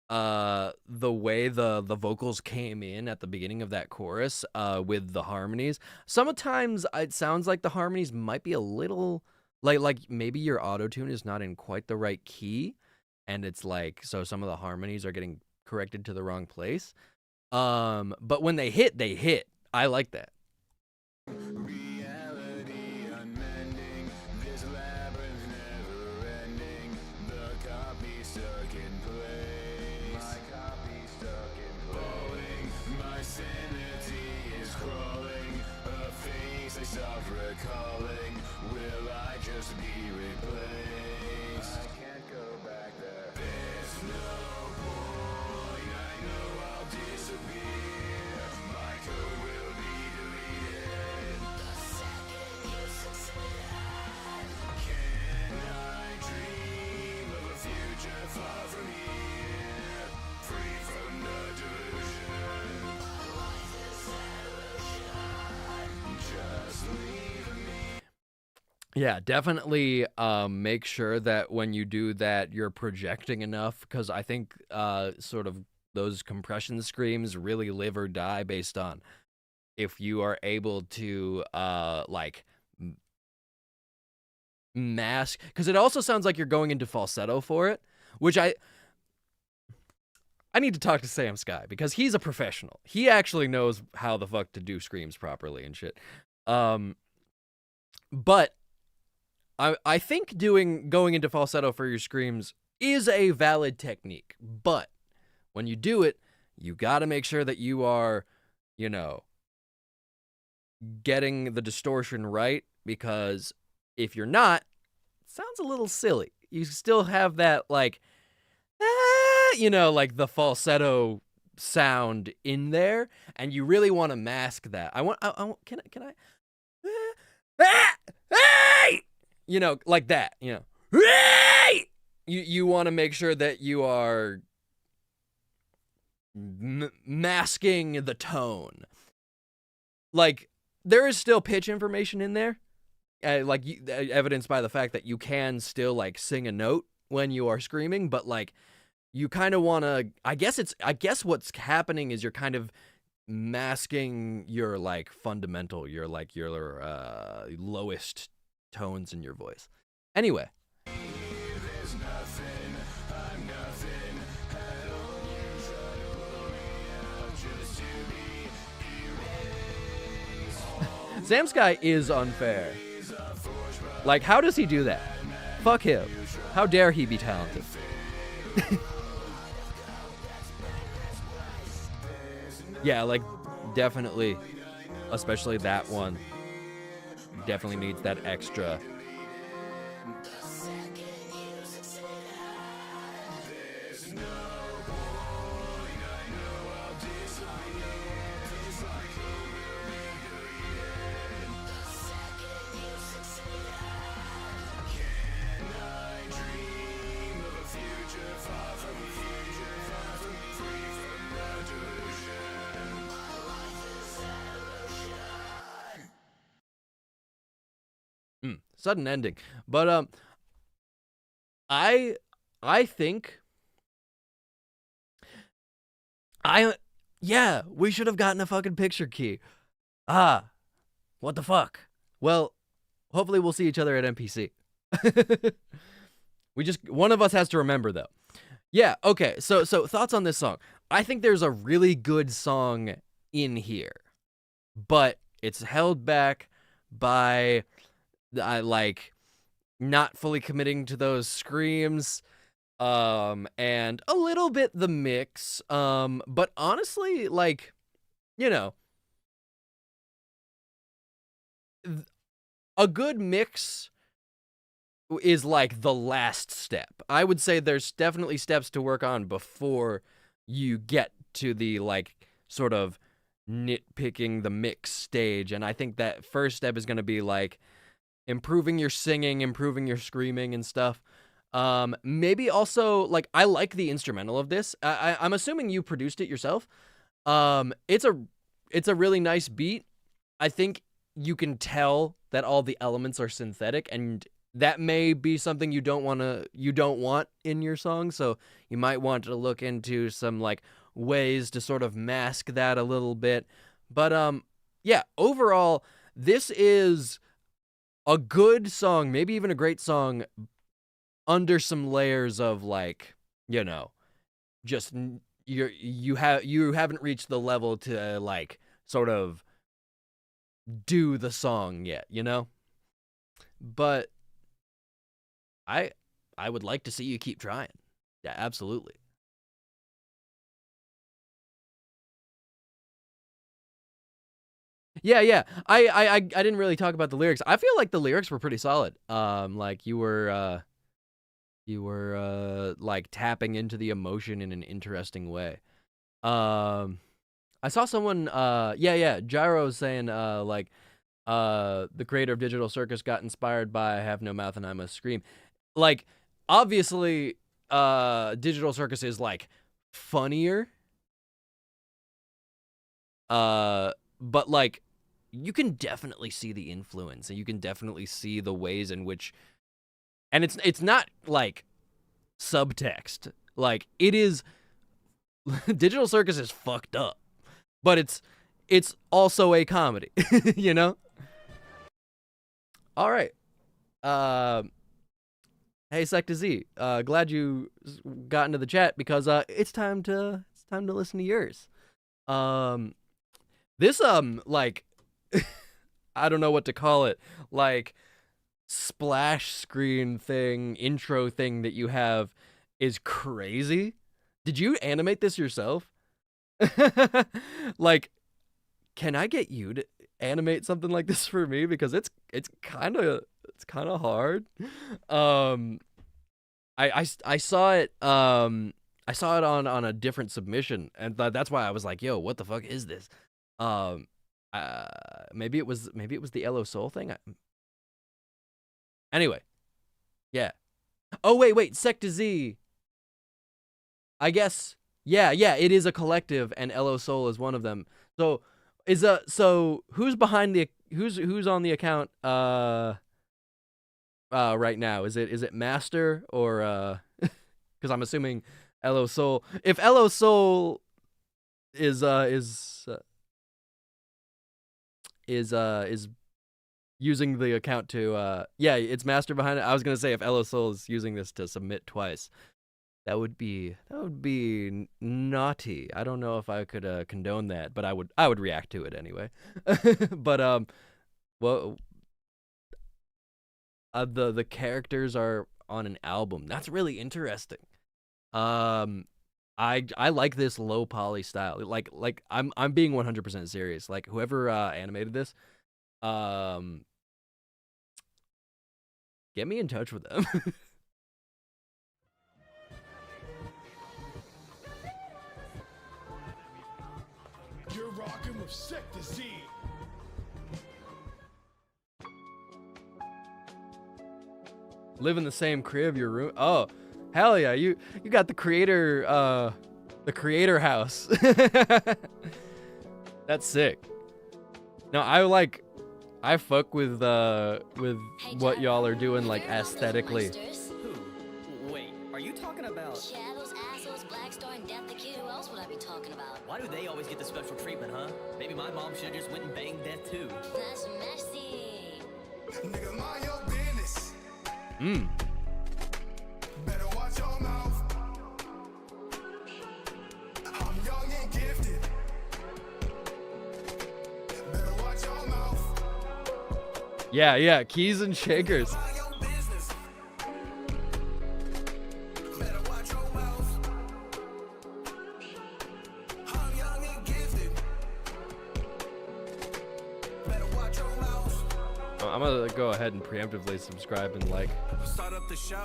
Speaker 3: the way the vocals came in at the beginning of that chorus with the harmonies. Sometimes it sounds like the harmonies might be a little like maybe your autotune is not in quite the right key, and it's like, so some of the harmonies are getting corrected to the wrong place. But when they hit, I like that.
Speaker 11: Recalling, will I just be replaced? I can't go back there. There's no point, I know I'll disappear. My code will be deleted the second you succeed. Can I dream of a future far from here, free from the delusion? My life is an illusion. Just leave.
Speaker 3: Yeah, definitely make sure that when you do that, you're projecting enough, because I think sort of those compression screams really live or die based on if you are able to like mask, because it also sounds like you're going into falsetto for it, which I need to talk to Sam Sky, because he's a professional. He actually knows how the fuck to do screams properly and shit. But I think going into falsetto for your screams is a valid technique, but when you do it, you got to make sure that you are, getting the distortion right, because if you're not, it sounds a little silly. You still have that like, like the falsetto sound in there, and you really want to mask that. Can I? Hey! Like that, you want to make sure that you are masking the tone. Like, there is still pitch information in there, evidenced by the fact that you can still, like, sing a note when you are screaming, but, like, you kind of want to, I guess what's happening is you're kind of masking your, like, fundamental, your lowest tones in your voice. Anyway. Sam Sky is unfair. Like, how does he do that? Fuck him. How dare he be talented? Yeah, like, definitely, especially that one, definitely needs that extra. sudden ending. But I think yeah, we should have gotten a fucking picture key. What the fuck? Well, hopefully we'll see each other at NPC. One of us has to remember though. Yeah, okay. So thoughts on this song. I think there's a really good song in here, but it's held back by like not fully committing to those screams, and a little bit the mix. But honestly, like, you know, a good mix is like the last step. I would say there's definitely steps to work on before you get to the like sort of nitpicking the mix stage. And I think that first step is going to be like improving your singing, improving your screaming and stuff. Maybe also like I like the instrumental of this. I'm assuming you produced it yourself. It's a really nice beat. I think you can tell that all the elements are synthetic, and that may be something you don't want in your song. So you might want to look into some like ways to sort of mask that a little bit. But yeah, overall, this is a good song, maybe even a great song under some layers of like, you know, just you haven't reached the level to like sort of do the song yet, you know? But I would like to see you keep trying. Yeah, absolutely. Yeah. I didn't really talk about the lyrics. I feel like the lyrics were pretty solid. Like you were like tapping into the emotion in an interesting way. I saw someone Gyro saying like the creator of Digital Circus got inspired by I Have No Mouth and I Must Scream. Like, obviously, Digital Circus is, like, funnier. But, like, you can definitely see the influence, and you can definitely see the ways in which... And it's not, like, subtext. Like, it is... Digital Circus is fucked up. But it's also a comedy, you know? All right. Hey, Secta Z, glad you got into the chat because it's time to listen to yours. This like I don't know what to call it, like splash screen thing, intro thing that you have is crazy. Did you animate this yourself? Like, can I get you to animate something like this for me, because it's kind of hard. I saw it on a different submission, and that's why I was like, yo, what the fuck is this? Maybe it was the LO Soul thing. Anyway, yeah. Oh wait, Secta Z. I guess yeah, it is a collective, and LO Soul is one of them. So who's behind who's on the account right now? Is it Master or because I'm assuming LO Soul. If LO Soul is using the account to yeah, it's Master behind it. I was gonna say if LO Soul is using this to submit twice, that would be naughty. I don't know if I could condone that, but I would react to it anyway. But well, the characters are on an album. That's really interesting. I like this low poly style. Like I'm being 100% serious. Like whoever animated this, get me in touch with them.
Speaker 11: You're rocking with Secta Z.
Speaker 3: Live in the same crib, your room. Oh, hell yeah! You got the creator house. That's sick. No, I fuck with what y'all are doing, like, aesthetically.
Speaker 1: Who? Wait, are you talking about?
Speaker 12: Shadows, assholes, Blackstar, and Death the Kid. Who else would I be talking about?
Speaker 1: Why do they always get the special treatment, huh? Maybe my mom should have just went and banged Death too.
Speaker 12: That's messy.
Speaker 9: Nigga, mind your business.
Speaker 3: Mm.
Speaker 9: Better watch your mouth. I'm young and gifted. Better watch your mouth.
Speaker 3: Yeah, keys and shakers.
Speaker 9: Mind your business. Better watch your mouth. I'm young and gifted. Better watch your mouth.
Speaker 3: I'm gonna go ahead and preemptively subscribe and like.
Speaker 13: Start up the show.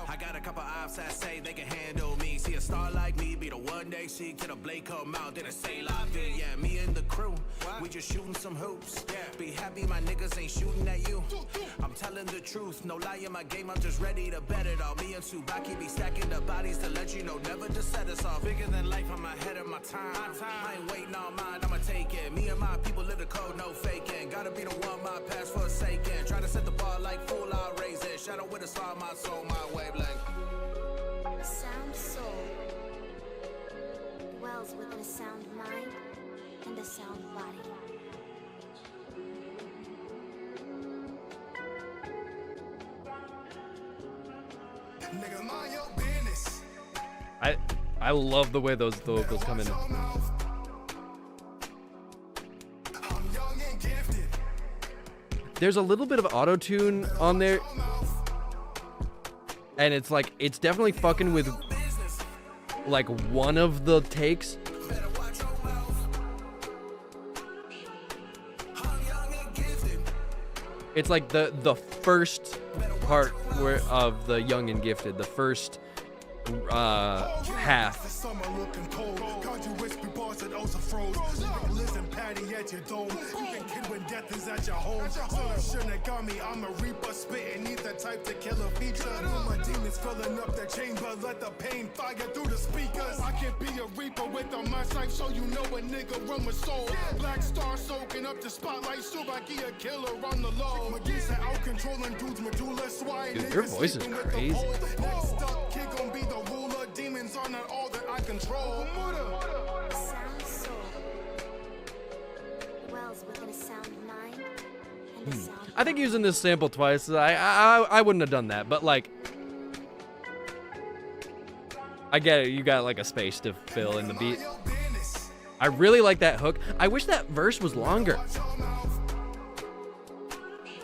Speaker 13: I got a couple ops that say they can handle me. See a star like me be the one they see. Till the blade come out, then I say la vie. Yeah, me and the crew, we just shooting some hoops. Yeah, be happy my niggas ain't shooting at you. I'm telling the truth, no lie in my game. I'm just ready to bet it all. Me and Tsubaki be stacking the bodies to let you know never to set us off. Bigger than life, I'm ahead of my time. I ain't waiting on mine, I'ma take it. Me and my people live the code, no faking. Gotta be the one my past forsaken. Try to set the bar like fool, I'll raise it. Shadow with a star, my soul, my wavelength.
Speaker 12: Sound soul dwells within a sound mind and a sound body.
Speaker 9: Nigga, mind your business.
Speaker 3: I love the way those vocals come in.
Speaker 9: I'm young and gifted.
Speaker 3: There's a little bit of auto-tune on there, and it's like it's definitely fucking with like one of the takes.
Speaker 9: Better watch your mouth. I'm young and gifted.
Speaker 3: It's like the first part where of the Young and Gifted, the first half.
Speaker 9: Summer looking cold. Can't you wish before it also froze? Listen, Patty at your dome. You can kid when death is at your home. So you shouldn't have got me. I'm a reaper spitting. Need the type to kill a feature. When my demons filling up the chamber, let the pain fire through the speakers. I can't be a reaper with a match knife, so you know a nigga run with soul. Black Star soaking up the spotlight. Subaki a killer on the low. McGee's out controlling dudes medulla. Swine.
Speaker 3: Dude, your voice is crazy.
Speaker 9: Next up, kid gon' be the ruler. Demons are not all that I control.
Speaker 12: Sound soul dwells within a sound mind and a sound
Speaker 3: I think using this sample twice, I wouldn't have done that, but like, I get it. You got like a space to fill in the beat. I really like that hook. I wish that verse was longer.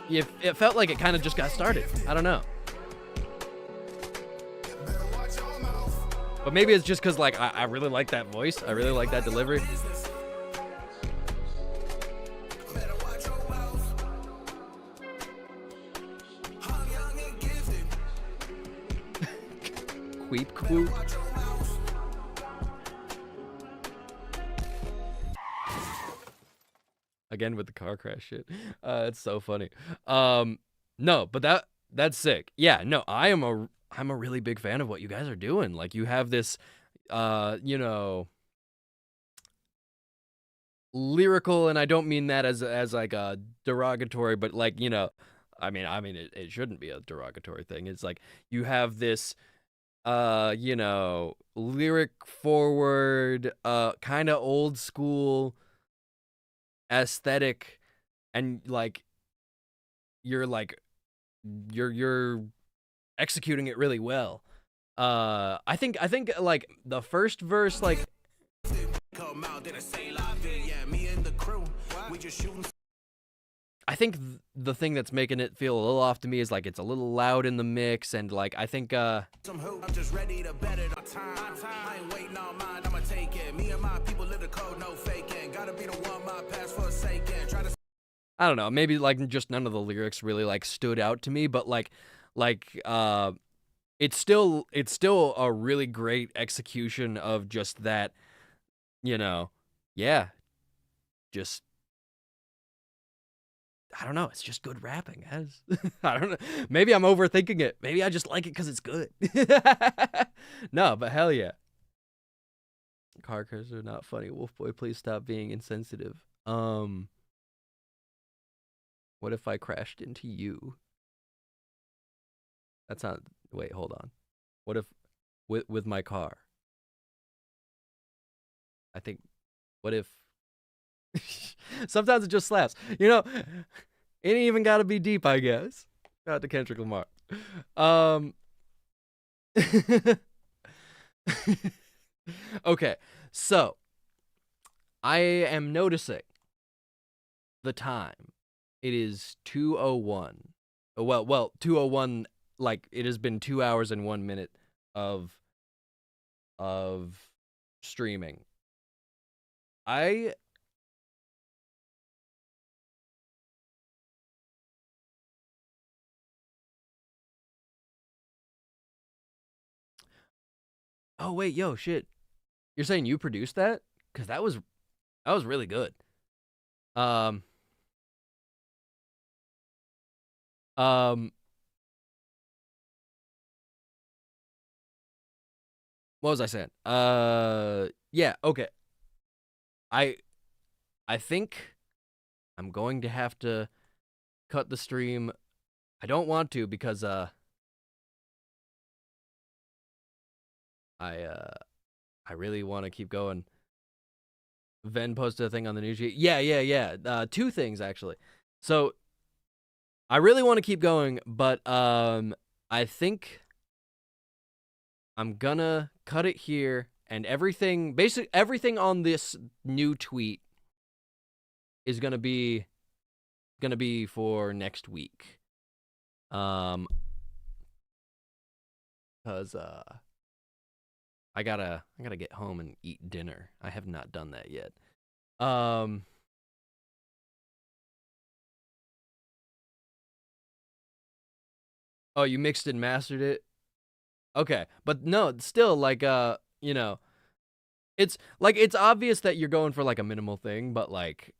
Speaker 3: It felt like it kind of just got started. I don't know. But maybe it's just because, like, I really like that voice. I really like that delivery. Queep quoop. Again with the car crash shit. It's so funny. No, but that's sick. Yeah, no, I'm a really big fan of what you guys are doing. Like, you have this, you know, lyrical, and I don't mean that as like a derogatory, but like, you know, I mean it shouldn't be a derogatory thing. It's like you have this, you know, lyric forward, kind of old school aesthetic, and like you're executing it really well. I think like the first verse, like I think the thing that's making it feel a little off to me is like it's a little loud in the mix, and like I think I'm
Speaker 13: just ready to bet it on time. I ain't waiting on mine, I'ma take it. Me and my people live the code, no faking. Gotta be the one my past forsaken. Try to
Speaker 3: I don't know, maybe like just none of the lyrics really like stood out to me, but like it's still a really great execution of just that, you know, yeah, just I don't know, it's just good rapping. I don't know, maybe I'm overthinking it. Maybe I just like it because it's good. No, but hell yeah. Car crashes are not funny. Wolf Boy, please stop being insensitive. What if I crashed into you? That's not. Wait, hold on. What if with my car? I think. What if? Sometimes it just slaps. You know, it ain't even got to be deep, I guess. Shout out to Kendrick Lamar. Okay, so I am noticing the time. It is 2:01. Well, 2:01. Like it has been 2 hours and 1 minute of streaming. Oh wait, yo, shit. You're saying you produced that? Cause that was really good. What was I saying? Yeah, okay. I think I'm going to have to cut the stream. I don't want to because I really want to keep going. Ven posted a thing on the news sheet. Yeah. Two things actually. So I really want to keep going, but I think I'm gonna cut it here, and everything on this new tweet is gonna be for next week. Cause I gotta get home and eat dinner. I have not done that yet. Oh, you mixed and mastered it? Okay, but no, still like you know, it's obvious that you're going for like a minimal thing, but like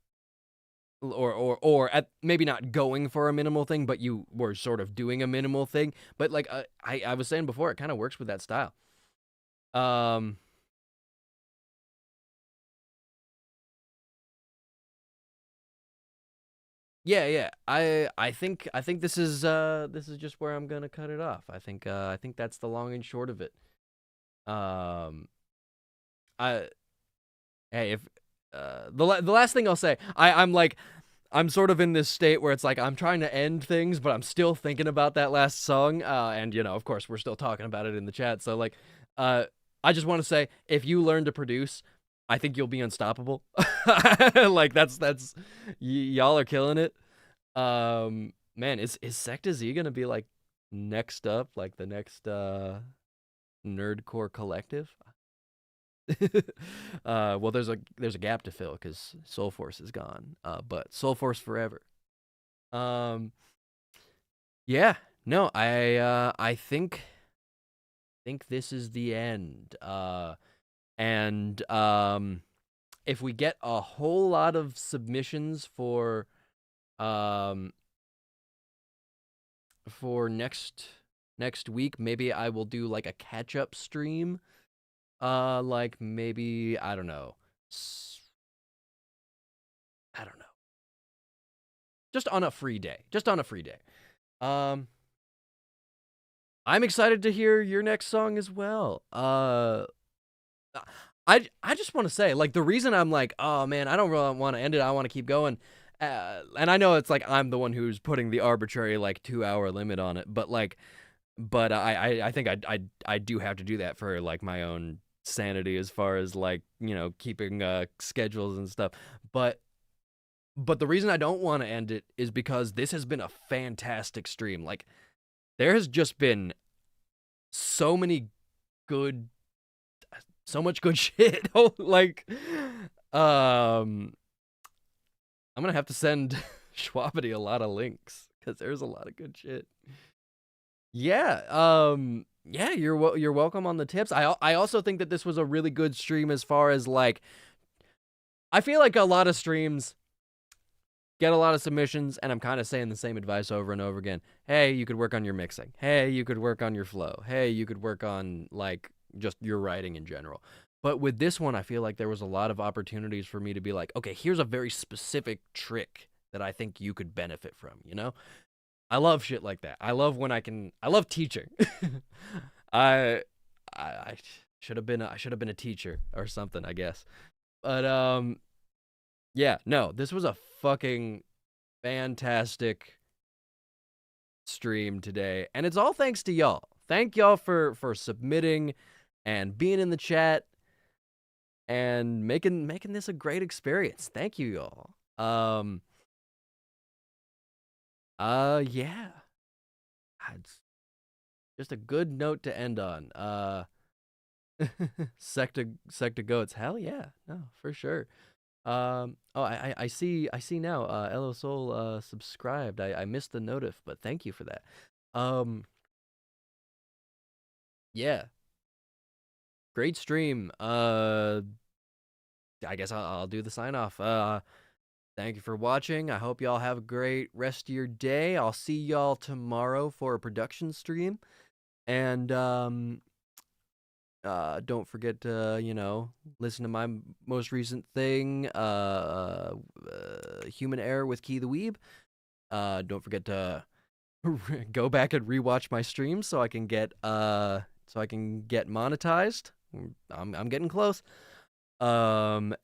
Speaker 3: or at maybe not going for a minimal thing, but you were sort of doing a minimal thing. But like I was saying before, it kind of works with that style. Yeah. I think this is just where I'm gonna cut it off. I think that's the long and short of it. If the last thing I'll say, I'm sort of in this state where it's like I'm trying to end things, but I'm still thinking about that last song. And you know, of course, we're still talking about it in the chat. So like, I just want to say, if you learn to produce, I think you'll be unstoppable. Like that's y'all are killing it. Man, is Secta Z gonna be like next up, like the next nerdcore collective? Well, there's a gap to fill because Soul Force is gone. But Soul Force forever. Yeah, no, I think this is the end. And if we get a whole lot of submissions for next week, maybe I will do like a catch-up stream. Like maybe I don't know. Just on a free day. I'm excited to hear your next song as well. I just want to say, like, the reason I'm like, oh man, I don't really want to end it. I want to keep going. And I know it's like I'm the one who's putting the arbitrary like 2-hour limit on it, but I think I do have to do that for like my own sanity as far as like, you know, keeping schedules and stuff. But the reason I don't want to end it is because this has been a fantastic stream. Like, there has just been so much good shit. Like, I'm gonna have to send Schwabity a lot of links because there's a lot of good shit. Yeah, yeah, you're welcome on the tips. I also think that this was a really good stream as far as like, I feel like a lot of streams get a lot of submissions, and I'm kind of saying the same advice over and over again. Hey, you could work on your mixing. Hey, you could work on your flow. Hey, you could work on like just your writing in general. But with this one, I feel like there was a lot of opportunities for me to be like, okay, here's a very specific trick that I think you could benefit from, you know? I love shit like that. I love teaching. I should have been a teacher or something, I guess. But yeah, no, this was a fucking fantastic stream today, and it's all thanks to y'all. Thank y'all for submitting and being in the chat and making this a great experience. Thank you, y'all. Yeah. It's just a good note to end on. Secta goats. Hell yeah. No, for sure. I see now. Elo Soul subscribed. I missed the notif, but thank you for that. Yeah. Great stream. I guess I'll do the sign off. Thank you for watching. I hope y'all have a great rest of your day. I'll see y'all tomorrow for a production stream. And don't forget to, listen to my most recent thing, Human Error with Key the Weeb. Don't forget to go back and rewatch my streams so I can get monetized. I'm getting close. And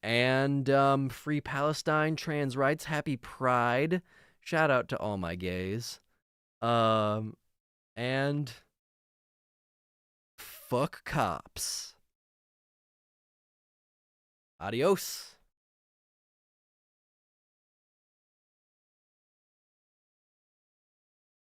Speaker 3: free Palestine, trans rights, happy Pride. Shout out to all my gays. And fuck cops. Adios.